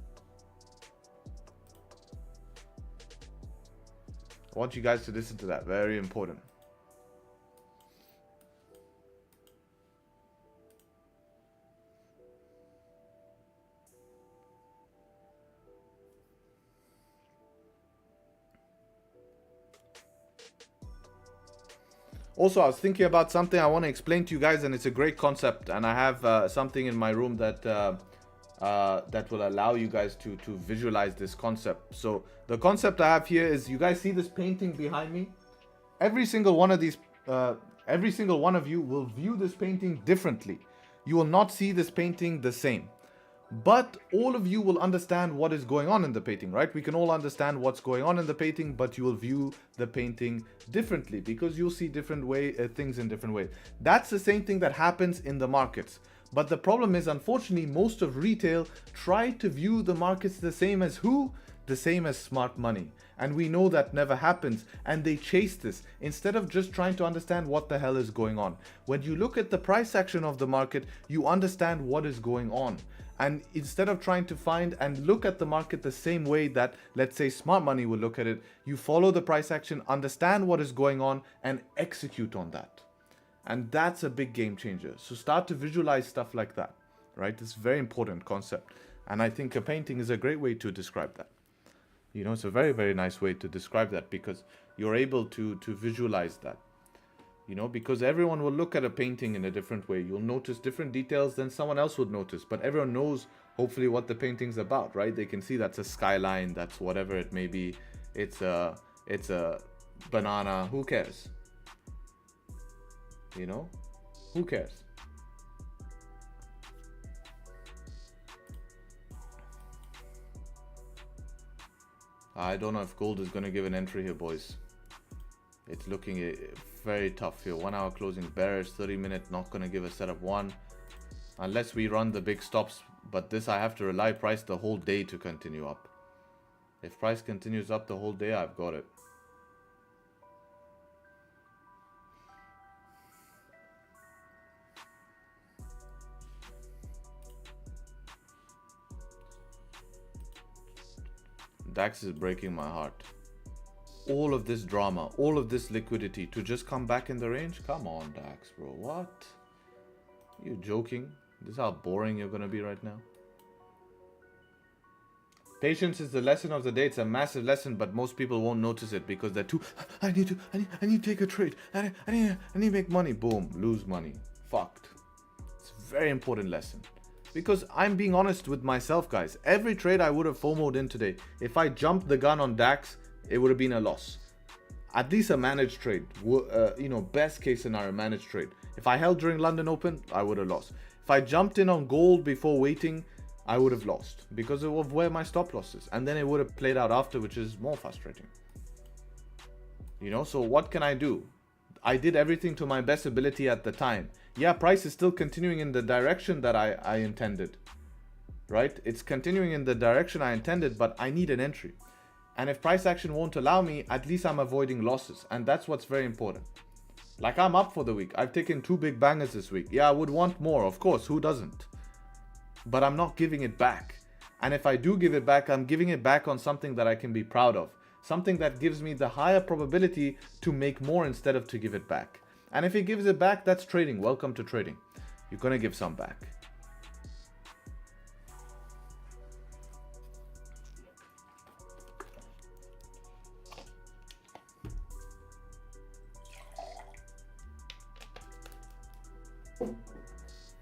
I want you guys to listen to that. Very important. Also, I was thinking about something I want to explain to you guys, and it's a great concept. And I have something in my room that that will allow you guys to visualize this concept. So the concept I have here is, you guys see this painting behind me? Every single one of these, every single one of you will view this painting differently. You will not see this painting the same. But all of you will understand what is going on in the painting, right? We can all understand what's going on in the painting, but you will view the painting differently because you'll see different things in different ways. That's the same thing that happens in the markets. But the problem is, unfortunately, most of retail try to view the markets the same as who? The same as smart money. And we know that never happens. And they chase this instead of just trying to understand what the hell is going on. When you look at the price action of the market, you understand what is going on. And instead of trying to find and look at the market the same way that, let's say, smart money will look at it, you follow the price action, understand what is going on, and execute on that. And that's a big game changer. So start to visualize stuff like that, right? It's a very important concept. And I think a painting is a great way to describe that. You know, it's a very, very nice way to describe that, because you're able to visualize that. You know, because everyone will look at a painting in a different way. You'll notice different details than someone else would notice. But everyone knows, hopefully, what the painting's about, right? They can see that's a skyline, that's whatever it may be. It's a banana. Who cares? You know? Who cares? I don't know if gold is going to give an entry here, boys. It's looking very tough here. 1 hour closing bearish, 30-minute not going to give a setup one. Unless we run the big stops. But this I have to rely price the whole day to continue up. If price continues up the whole day, I've got it. Dax is breaking my heart. All of this drama, all of this liquidity to just come back in the range? Come on, Dax, bro. What? You joking? This is how boring you're gonna be right now. Patience is the lesson of the day. It's a massive lesson, but most people won't notice it because they're too. I need to take a trade. I need to make money. Boom, lose money. Fucked. It's a very important lesson. Because I'm being honest with myself, guys. Every trade I would have FOMO'd in today, if I jumped the gun on Dax, it would have been a loss. At least a managed trade. You know, best case scenario, managed trade. If I held during London Open, I would have lost. If I jumped in on gold before waiting, I would have lost. Because of where my stop loss is. And then it would have played out after, which is more frustrating. You know, so what can I do? I did everything to my best ability at the time. Yeah, price is still continuing in the direction that I intended. Right? It's continuing in the direction I intended, but I need an entry. And if price action won't allow me, at least I'm avoiding losses. And that's what's very important. Like, I'm up for the week. I've taken 2 big bangers this week. Yeah, I would want more, of course. Who doesn't? But I'm not giving it back. And if I do give it back, I'm giving it back on something that I can be proud of. Something that gives me the higher probability to make more instead of to give it back. And if he gives it back, that's trading. Welcome to trading. You're going to give some back.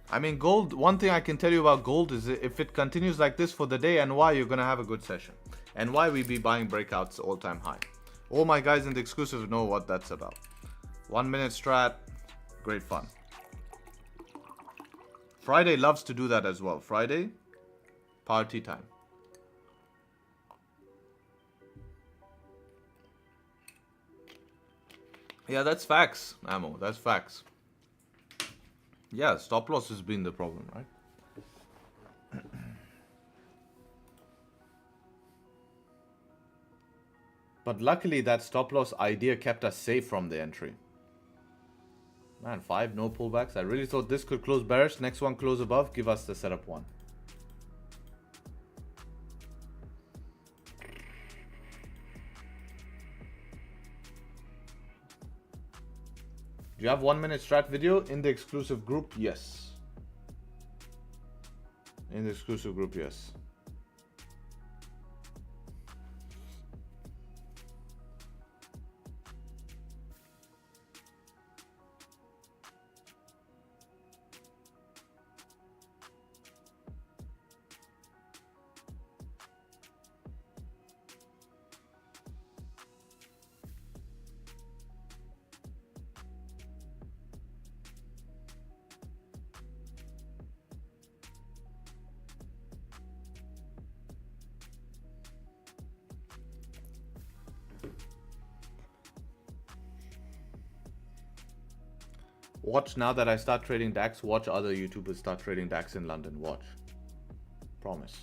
I mean, gold, one thing I can tell you about gold is if it continues like this for the day, and why you're going to have a good session. And why we be buying breakouts all-time high. All my guys in the exclusive know what that's about. 1 minute strat, great fun. Friday loves to do that as well. Friday, party time. Yeah, that's facts, Ammo. That's facts. Yeah, stop loss has been the problem, right? But luckily that stop loss idea kept us safe from the entry. Man, 5, no pullbacks. I really thought this could close bearish. Next one close above, give us the setup one. Do you have 1 minute strat video in the exclusive group? Yes. In the exclusive group, yes. Watch, now that I start trading DAX, watch other YouTubers start trading DAX in London. Watch. Promise.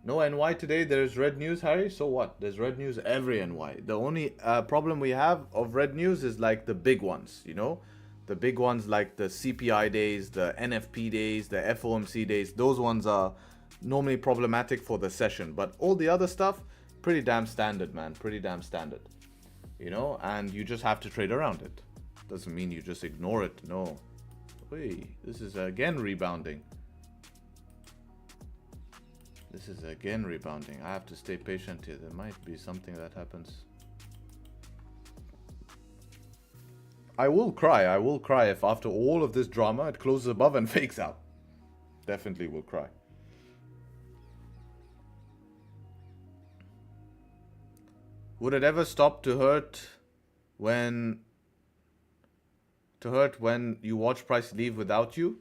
No NY today. There's red news, Harry. So what? There's red news every NY. The only problem we have of red news is like the big ones, you know? The big ones like the CPI days, the NFP days, the FOMC days. Those ones are normally problematic for the session. But all the other stuff, pretty damn standard, man. Pretty damn standard. You know? And you just have to trade around it. Doesn't mean you just ignore it. No. Wait, this is again rebounding. This is again rebounding. I have to stay patient here. There might be something that happens. I will cry. I will cry if after all of this drama it closes above and fakes out. Definitely will cry. Would it ever stop to hurt when you watch price leave without you?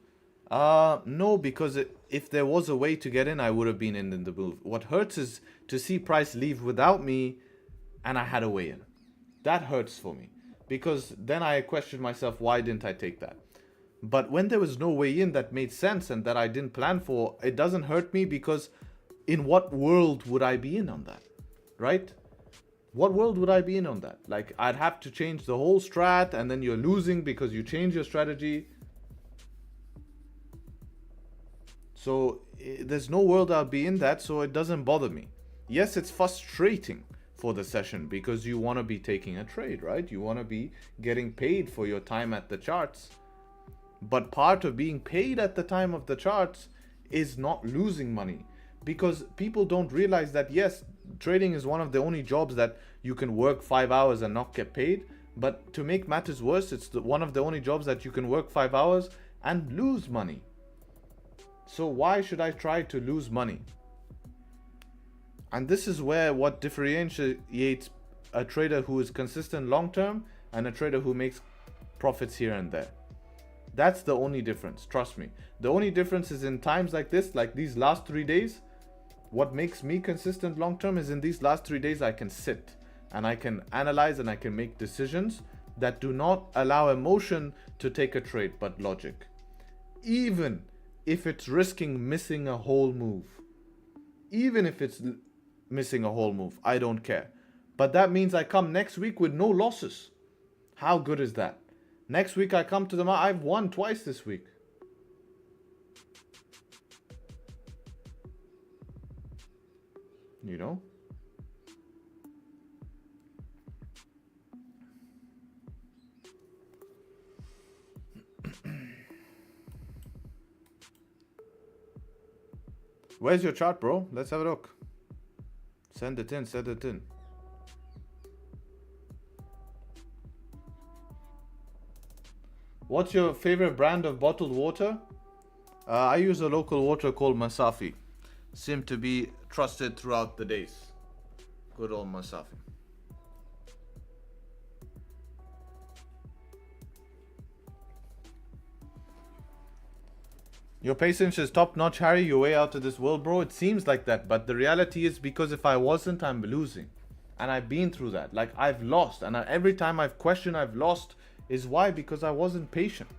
No, because if there was a way to get in, I would have been in the move. What hurts is to see price leave without me and I had a way in. That hurts for me, because then I question myself, why didn't I take that? But when there was no way in that made sense and that I didn't plan for, it doesn't hurt me, because in what world would I be in on that, right? What world would I be in on that? Like, I'd have to change the whole strat and then you're losing because you change your strategy. So there's no world I'll be in that, so it doesn't bother me. Yes, it's frustrating for the session because you want to be taking a trade, right? You want to be getting paid for your time at the charts. But part of being paid at the time of the charts is not losing money, because people don't realize that, yes, trading is one of the only jobs that you can work 5 hours and not get paid. But to make matters worse, it's one of the only jobs that you can work 5 hours and lose money. So why should I try to lose money? And this is where what differentiates a trader who is consistent long term and a trader who makes profits here and there. That's the only difference, trust me. The only difference is in times like this, like these last 3 days. What makes me consistent long term is in these last 3 days I can sit and I can analyze and I can make decisions that do not allow emotion to take a trade, but logic. Even if it's risking missing a whole move. Even if it's missing a whole move, I don't care. But that means I come next week with no losses. How good is that? Next week I come to the market, I've won twice this week. You know? Where's your chart, bro? Let's have a look. Send it in, send it in. What's your favorite brand of bottled water? I use a local water called Masafi. Seem to be trusted throughout the days. Good old Masafi. Your patience is top notch, Harry. You're way out of this world, bro. It seems like that, but the reality is, because if I wasn't, I'm losing. And I've been through that. Like, I've lost. And every time I've questioned, I've lost. Is why? Because I wasn't patient.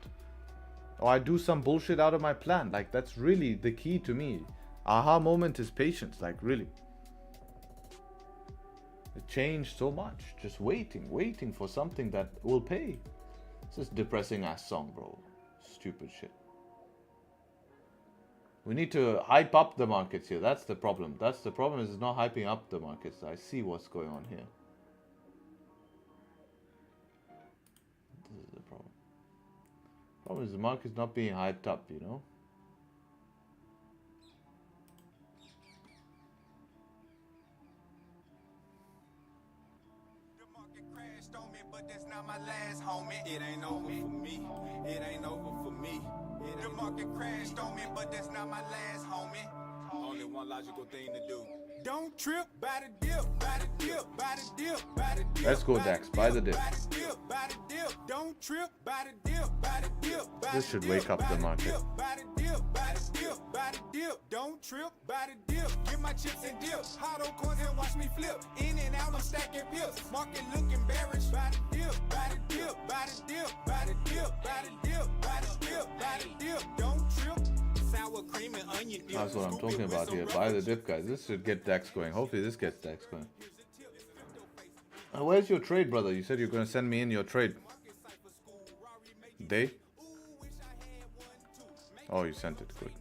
Or I do some bullshit out of my plan. Like, that's really the key to me. Aha moment is patience. Like, really. It changed so much. Just waiting for something that will pay. It's just depressing ass song, bro. Stupid shit. We need to hype up the markets here. That's the problem. That's the problem, is it's not hyping up the markets. I see what's going on here. This is the problem. Problem is the market's not being hyped up, you know. The market crashed on me, but that's not my last, homie. It ain't over for me. It ain't over for me. The market crashed on me, but that's not my last, homie. Only one logical thing to do. Don't trip, buy the dip, buy the dip, buy the dip, buy the dip. Let's go, Dax. Buy the dip. Buy the dip, buy the dip. Don't trip, buy the dip, buy the dip. This should wake up the market. Buy the dip, buy the dip, buy the dip. Don't trip, buy the dip. Get my chips and dip. Hot on coins and watch me flip. In and out, I'm stacking pips. Market look embarrassed. Buy the dip, buy the dip, buy the dip, buy the dip, buy the dip, buy the dip, buy the dip. Don't trip. Sour cream and onion dip. That's what I'm talking about here. Buy the dip, guys. This should get Dax going. Hopefully this gets Dax going. Where's your trade, brother? You said you're going to send me in your trade. Day? Oh, you sent it. Good.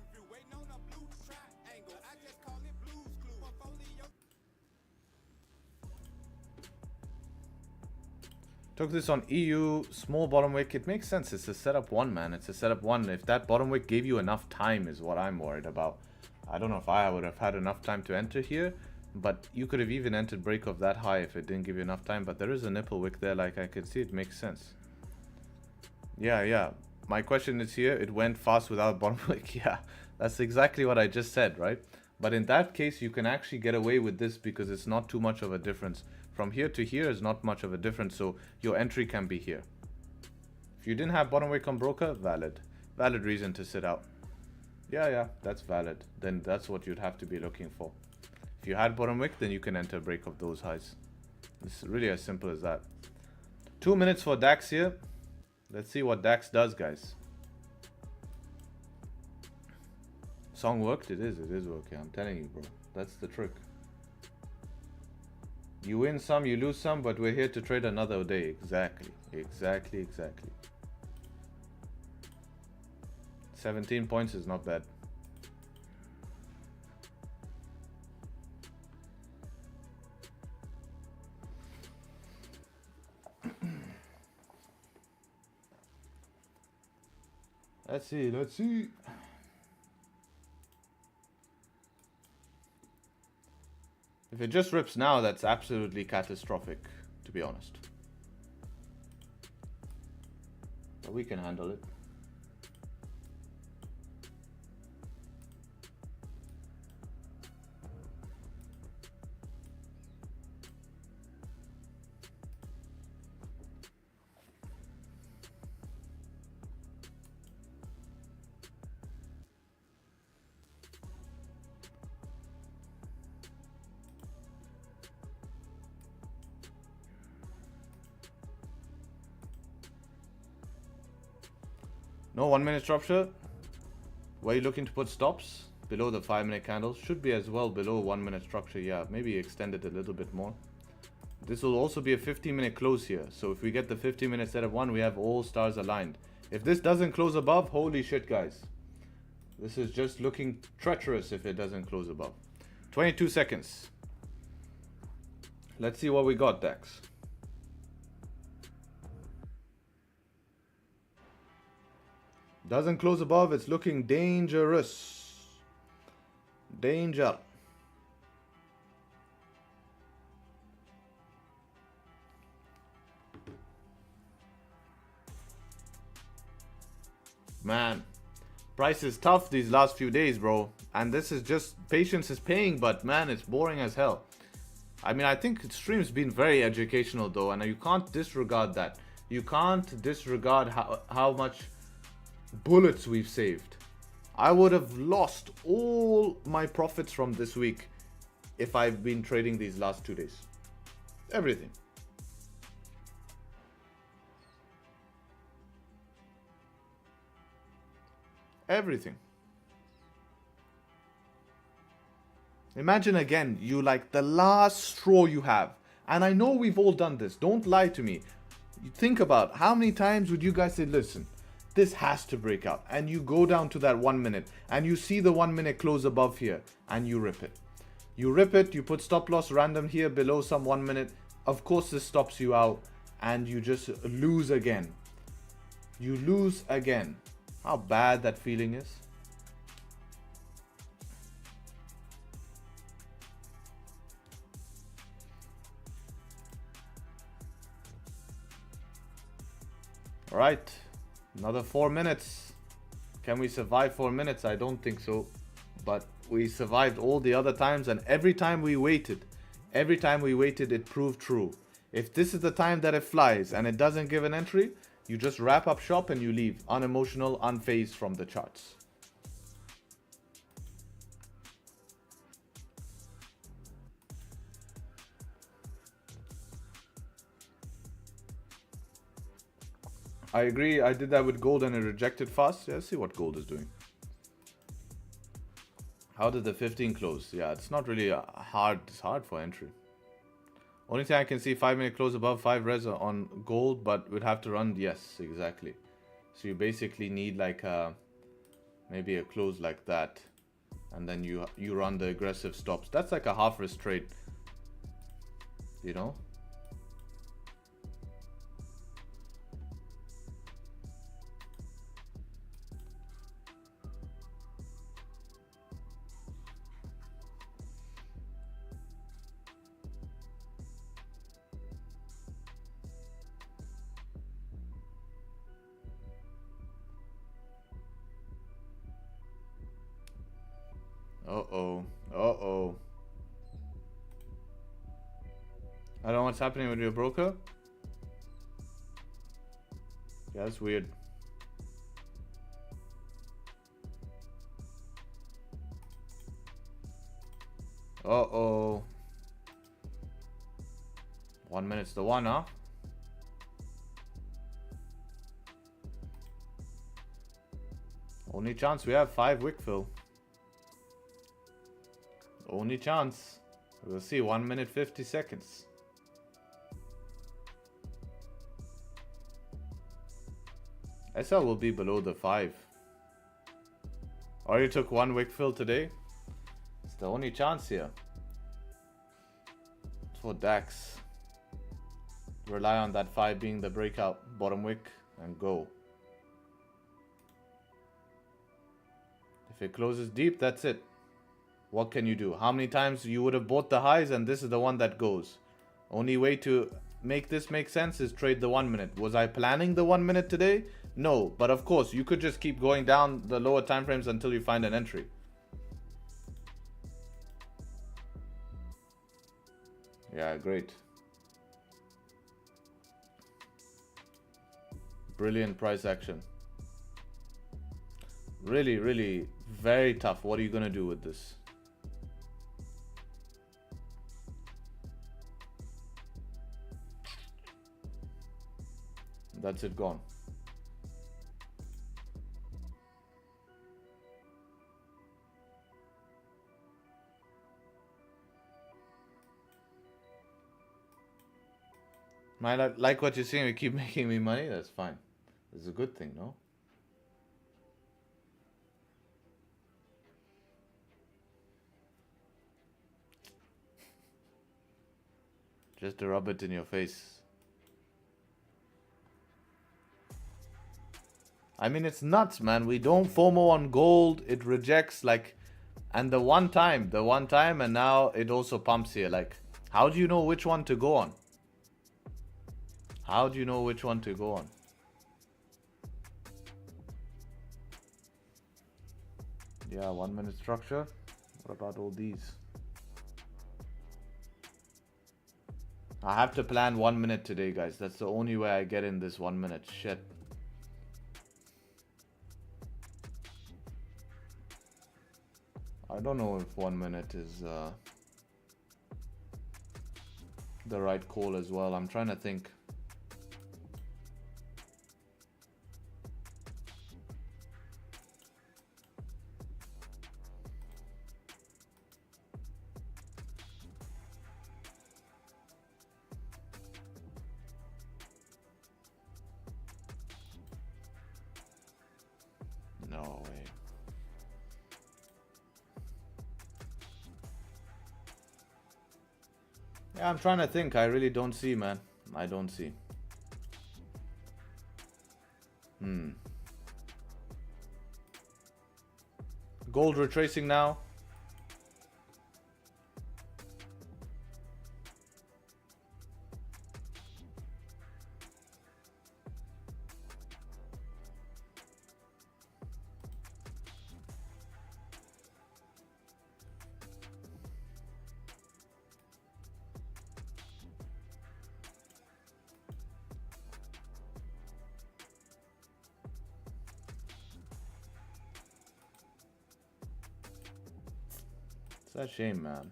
Took this on EU, small bottom wick. It makes sense. It's a setup one, man. It's a setup one. If that bottom wick gave you enough time is what I'm worried about. I don't know if I would have had enough time to enter here, but you could have even entered break of that high if it didn't give you enough time. But there is a nipple wick there, like I could see. It makes sense. Yeah. My question is here. It went fast without bottom wick. Yeah, that's exactly what I just said, right? But in that case, you can actually get away with this because it's not too much of a difference. From here to here is not much of a difference, so your entry can be here. If you didn't have bottom wick on broker, valid reason to sit out. Yeah, that's valid. Then that's what you'd have to be looking for. If you had bottom wick, then you can enter break of those highs. It's really as simple as that. 2 minutes for Dax here. Let's see what Dax does, guys. Song worked? It is working. I'm telling you, bro. That's the trick. You win some, you lose some, but we're here to trade another day. Exactly. 17 points is not bad. Let's see. If it just rips now, that's absolutely catastrophic, to be honest. But we can handle it. No 1 minute structure. Were you looking to put stops below the 5 minute candles? Should be as well below 1 minute structure. Yeah, maybe extend it a little bit more. This will also be a 15 minute close here. So if we get the 15 minute setup one, we have all stars aligned. If this doesn't close above, holy shit, guys. This is just looking treacherous if it doesn't close above. 22 seconds. Let's see what we got, Dax. Doesn't close above, it's looking dangerous. Danger. Man, price is tough these last few days, bro. And this is just, patience is paying, but man, it's boring as hell. I mean, I think stream's been very educational though, and you can't disregard that. You can't disregard how much bullets we've saved. I would have lost all my profits from this week if I've been trading these last 2 days. Everything. Everything. Imagine again, you like the last straw you have. And I know we've all done this. Don't lie to me. You think about how many times would you guys say, listen, this has to break out, and you go down to that 1 minute and you see the 1 minute close above here and you rip it. You put stop loss random here below some 1 minute. Of course this stops you out and you just lose again. You lose again. How bad that feeling is. All right. Another 4 minutes. Can we survive 4 minutes? I don't think so. But we survived all the other times, and every time we waited, it proved true. If this is the time that it flies and it doesn't give an entry, you just wrap up shop and you leave, unemotional, unfazed from the charts. I agree. I did that with gold and it rejected fast. Yeah, let's see what gold is doing. How did the 15 close? Yeah, it's not really hard. It's hard for entry. Only thing I can see, 5 minute close above 5 res on gold, but we'd have to run. Yes, exactly. So you basically need like maybe a close like that, and then you run the aggressive stops. That's like a half risk trade, you know. Uh-oh. Uh-oh. I don't know what's happening with your broker. Yeah, that's weird. Uh-oh. 1 minute's the one, huh? Only chance we have 5 wick fill. Only chance. We'll see. 1 minute 50 seconds. SL will be below the 5. Or you took 1 wick fill today. It's the only chance here. For Dax. Rely on that 5 being the breakout bottom wick and go. If it closes deep, that's it. What can you do? How many times you would have bought the highs and this is the one that goes? Only way to make this make sense is trade the 1 minute. Was I planning the 1 minute today? No, but of course you could just keep going down the lower time frames until you find an entry. Yeah, great. Brilliant price action. Really, really very tough. What are you going to do with this? That's it, gone. I like what you're saying. You keep making me money. That's fine. It's a good thing, no? Just to rub it in your face. I mean, it's nuts, man. We don't FOMO on gold. It rejects, like, and the one time, and now it also pumps here. Like, how do you know which one to go on? How do you know which one to go on? Yeah, 1 minute structure. What about all these? I have to plan 1 minute today, guys. That's the only way I get in this 1 minute. Shit. I don't know if 1 minute is the right call as well. I'm trying to think. No way. Yeah, I'm trying to think. I really don't see, man. I don't see. Gold retracing now. It's a shame, man.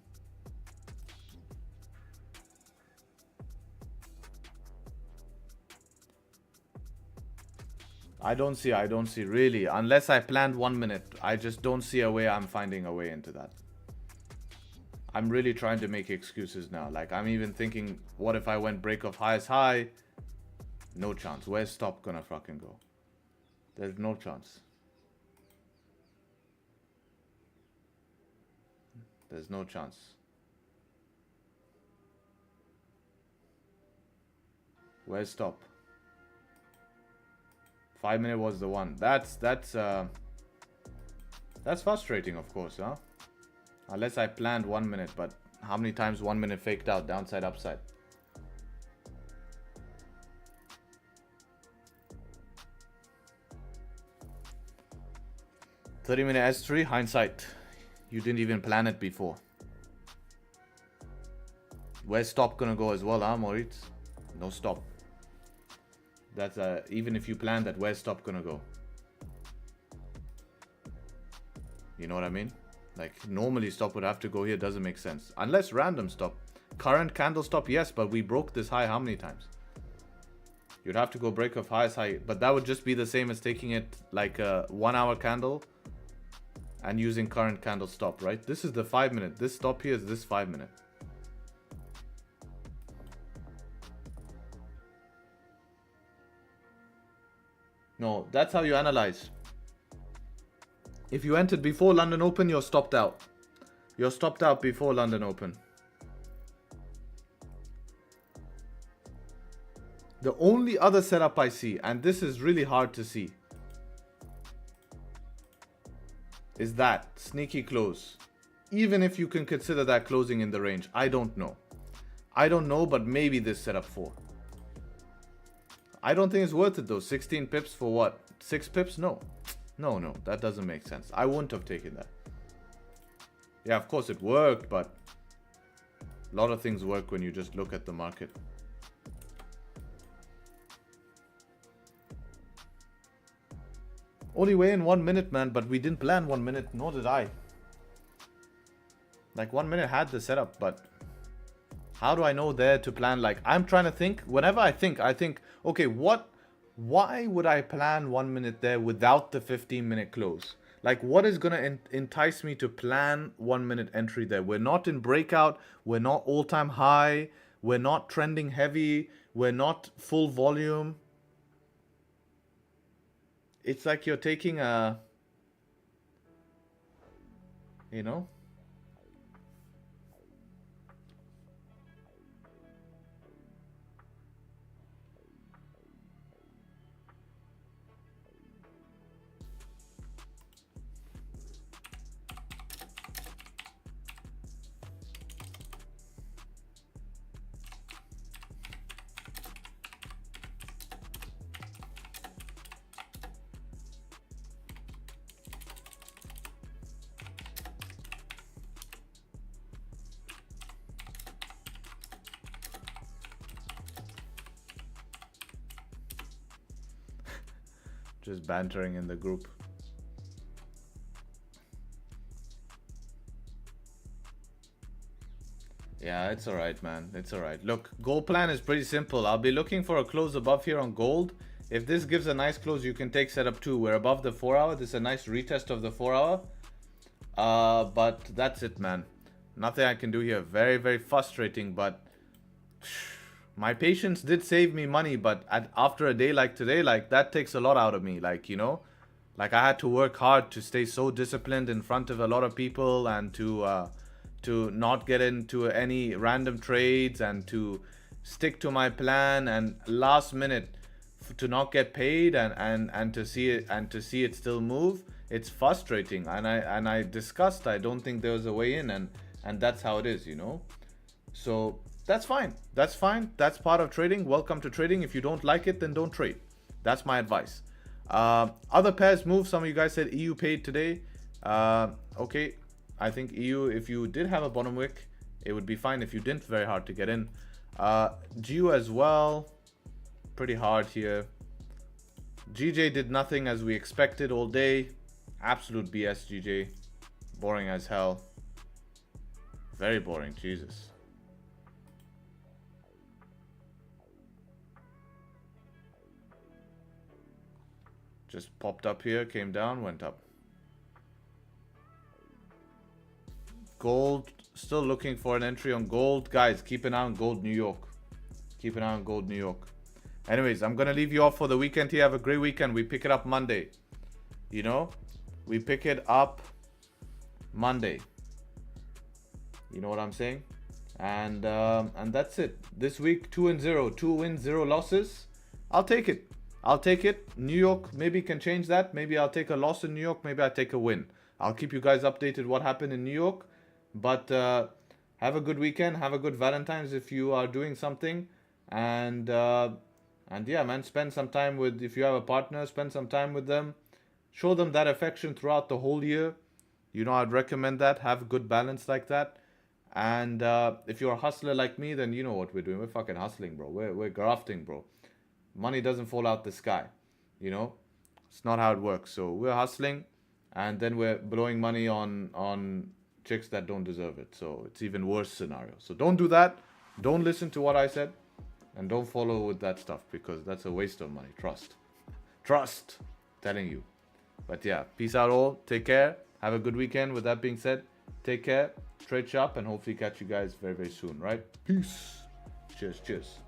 I don't see really. Unless I planned 1 minute, I just don't see a way I'm finding a way into that. I'm really trying to make excuses now. Like, I'm even thinking, what if I went break of highest high? No chance. Where's stop gonna fucking go? There's no chance. There's no chance. Where's stop? 5 minute was the one. That's frustrating, of course, huh? Unless I planned 1 minute, but how many times 1 minute faked out, downside, upside? $30-minute S3, hindsight. You didn't even plan it before. Where's stop gonna go as well, huh, Moritz? No stop. That's even if you plan that, where's stop gonna go? You know what I mean? Like, normally stop would have to go here. Doesn't make sense. Unless random stop. Current candle stop, yes, but we broke this high how many times? You'd have to go break of highest high. But that would just be the same as taking it like a 1 hour candle and using current candle stop, right? This is the 5 minute. This stop here is this 5 minute. No, that's how you analyze. If you entered before London Open, you're stopped out. You're stopped out before London Open. The only other setup I see, and this is really hard to see, is that sneaky close. Even if you can consider that closing in the range, I don't know. I don't know, but maybe this setup 4. I don't think it's worth it though. 16 pips for what? 6 pips? No. No, that doesn't make sense. I wouldn't have taken that. Yeah, of course it worked, but a lot of things work when you just look at the market. Only way in 1 minute, man, but we didn't plan 1 minute, nor did I. Like 1 minute had the setup, but how do I know there to plan? Like, I'm trying to think. Whenever I think, okay, why would I plan 1 minute there without the 15-minute close? Like, what is going to entice me to plan 1 minute entry there? We're not in breakout. We're not all-time high. We're not trending heavy. We're not full volume. It's like you're taking a, you know? Just bantering in the group. Yeah, it's alright, man. It's alright. Look, gold plan is pretty simple. I'll be looking for a close above here on gold. If this gives a nice close, you can take setup 2. We're above the 4 hour. This is a nice retest of the 4 hour. But that's it, man. Nothing I can do here. Very, very frustrating, but my patience did save me money, but after a day like today, like, that takes a lot out of me. Like, you know, like, I had to work hard to stay so disciplined in front of a lot of people and to not get into any random trades and to stick to my plan, and last minute to not get paid and to see it still move. It's frustrating, and I discussed, I don't think there was a way in, and that's how it is, you know. So that's fine. That's fine. That's part of trading. Welcome to trading. If you don't like it, then don't trade. That's my advice. Other pairs move. Some of you guys said EU paid today. Okay. I think EU, if you did have a bottom wick, it would be fine. If you didn't, very hard to get in. GU as well. Pretty hard here. GJ did nothing as we expected all day. Absolute BS, GJ. Boring as hell. Very boring. Jesus. Just popped up here, came down, went up. Gold, still looking for an entry on gold. Guys, keep an eye on gold New York. Keep an eye on gold New York. Anyways, I'm going to leave you off for the weekend here. Have a great weekend. We pick it up Monday. You know? We pick it up Monday. You know what I'm saying? And that's it. This week, 2-0. 2 wins, 0 losses. I'll take it. I'll take it. New York maybe can change that. Maybe I'll take a loss in New York. Maybe I'll take a win. I'll keep you guys updated what happened in New York. But have a good weekend. Have a good Valentine's if you are doing something. And yeah, man, spend some time with, if you have a partner, spend some time with them. Show them that affection throughout the whole year. You know, I'd recommend that. Have a good balance like that. And if you're a hustler like me, then you know what we're doing. We're fucking hustling, bro. We're grafting, bro. Money doesn't fall out the sky. You know, it's not how it works. So we're hustling, and then we're blowing money on chicks that don't deserve it. So it's even worse scenario. So don't do that. Don't listen to what I said, and don't follow with that stuff, because that's a waste of money. Trust. Telling you. But yeah, peace out all. Take care. Have a good weekend. With that being said, take care. Trade sharp, and hopefully catch you guys very, very soon, right? Peace. Cheers.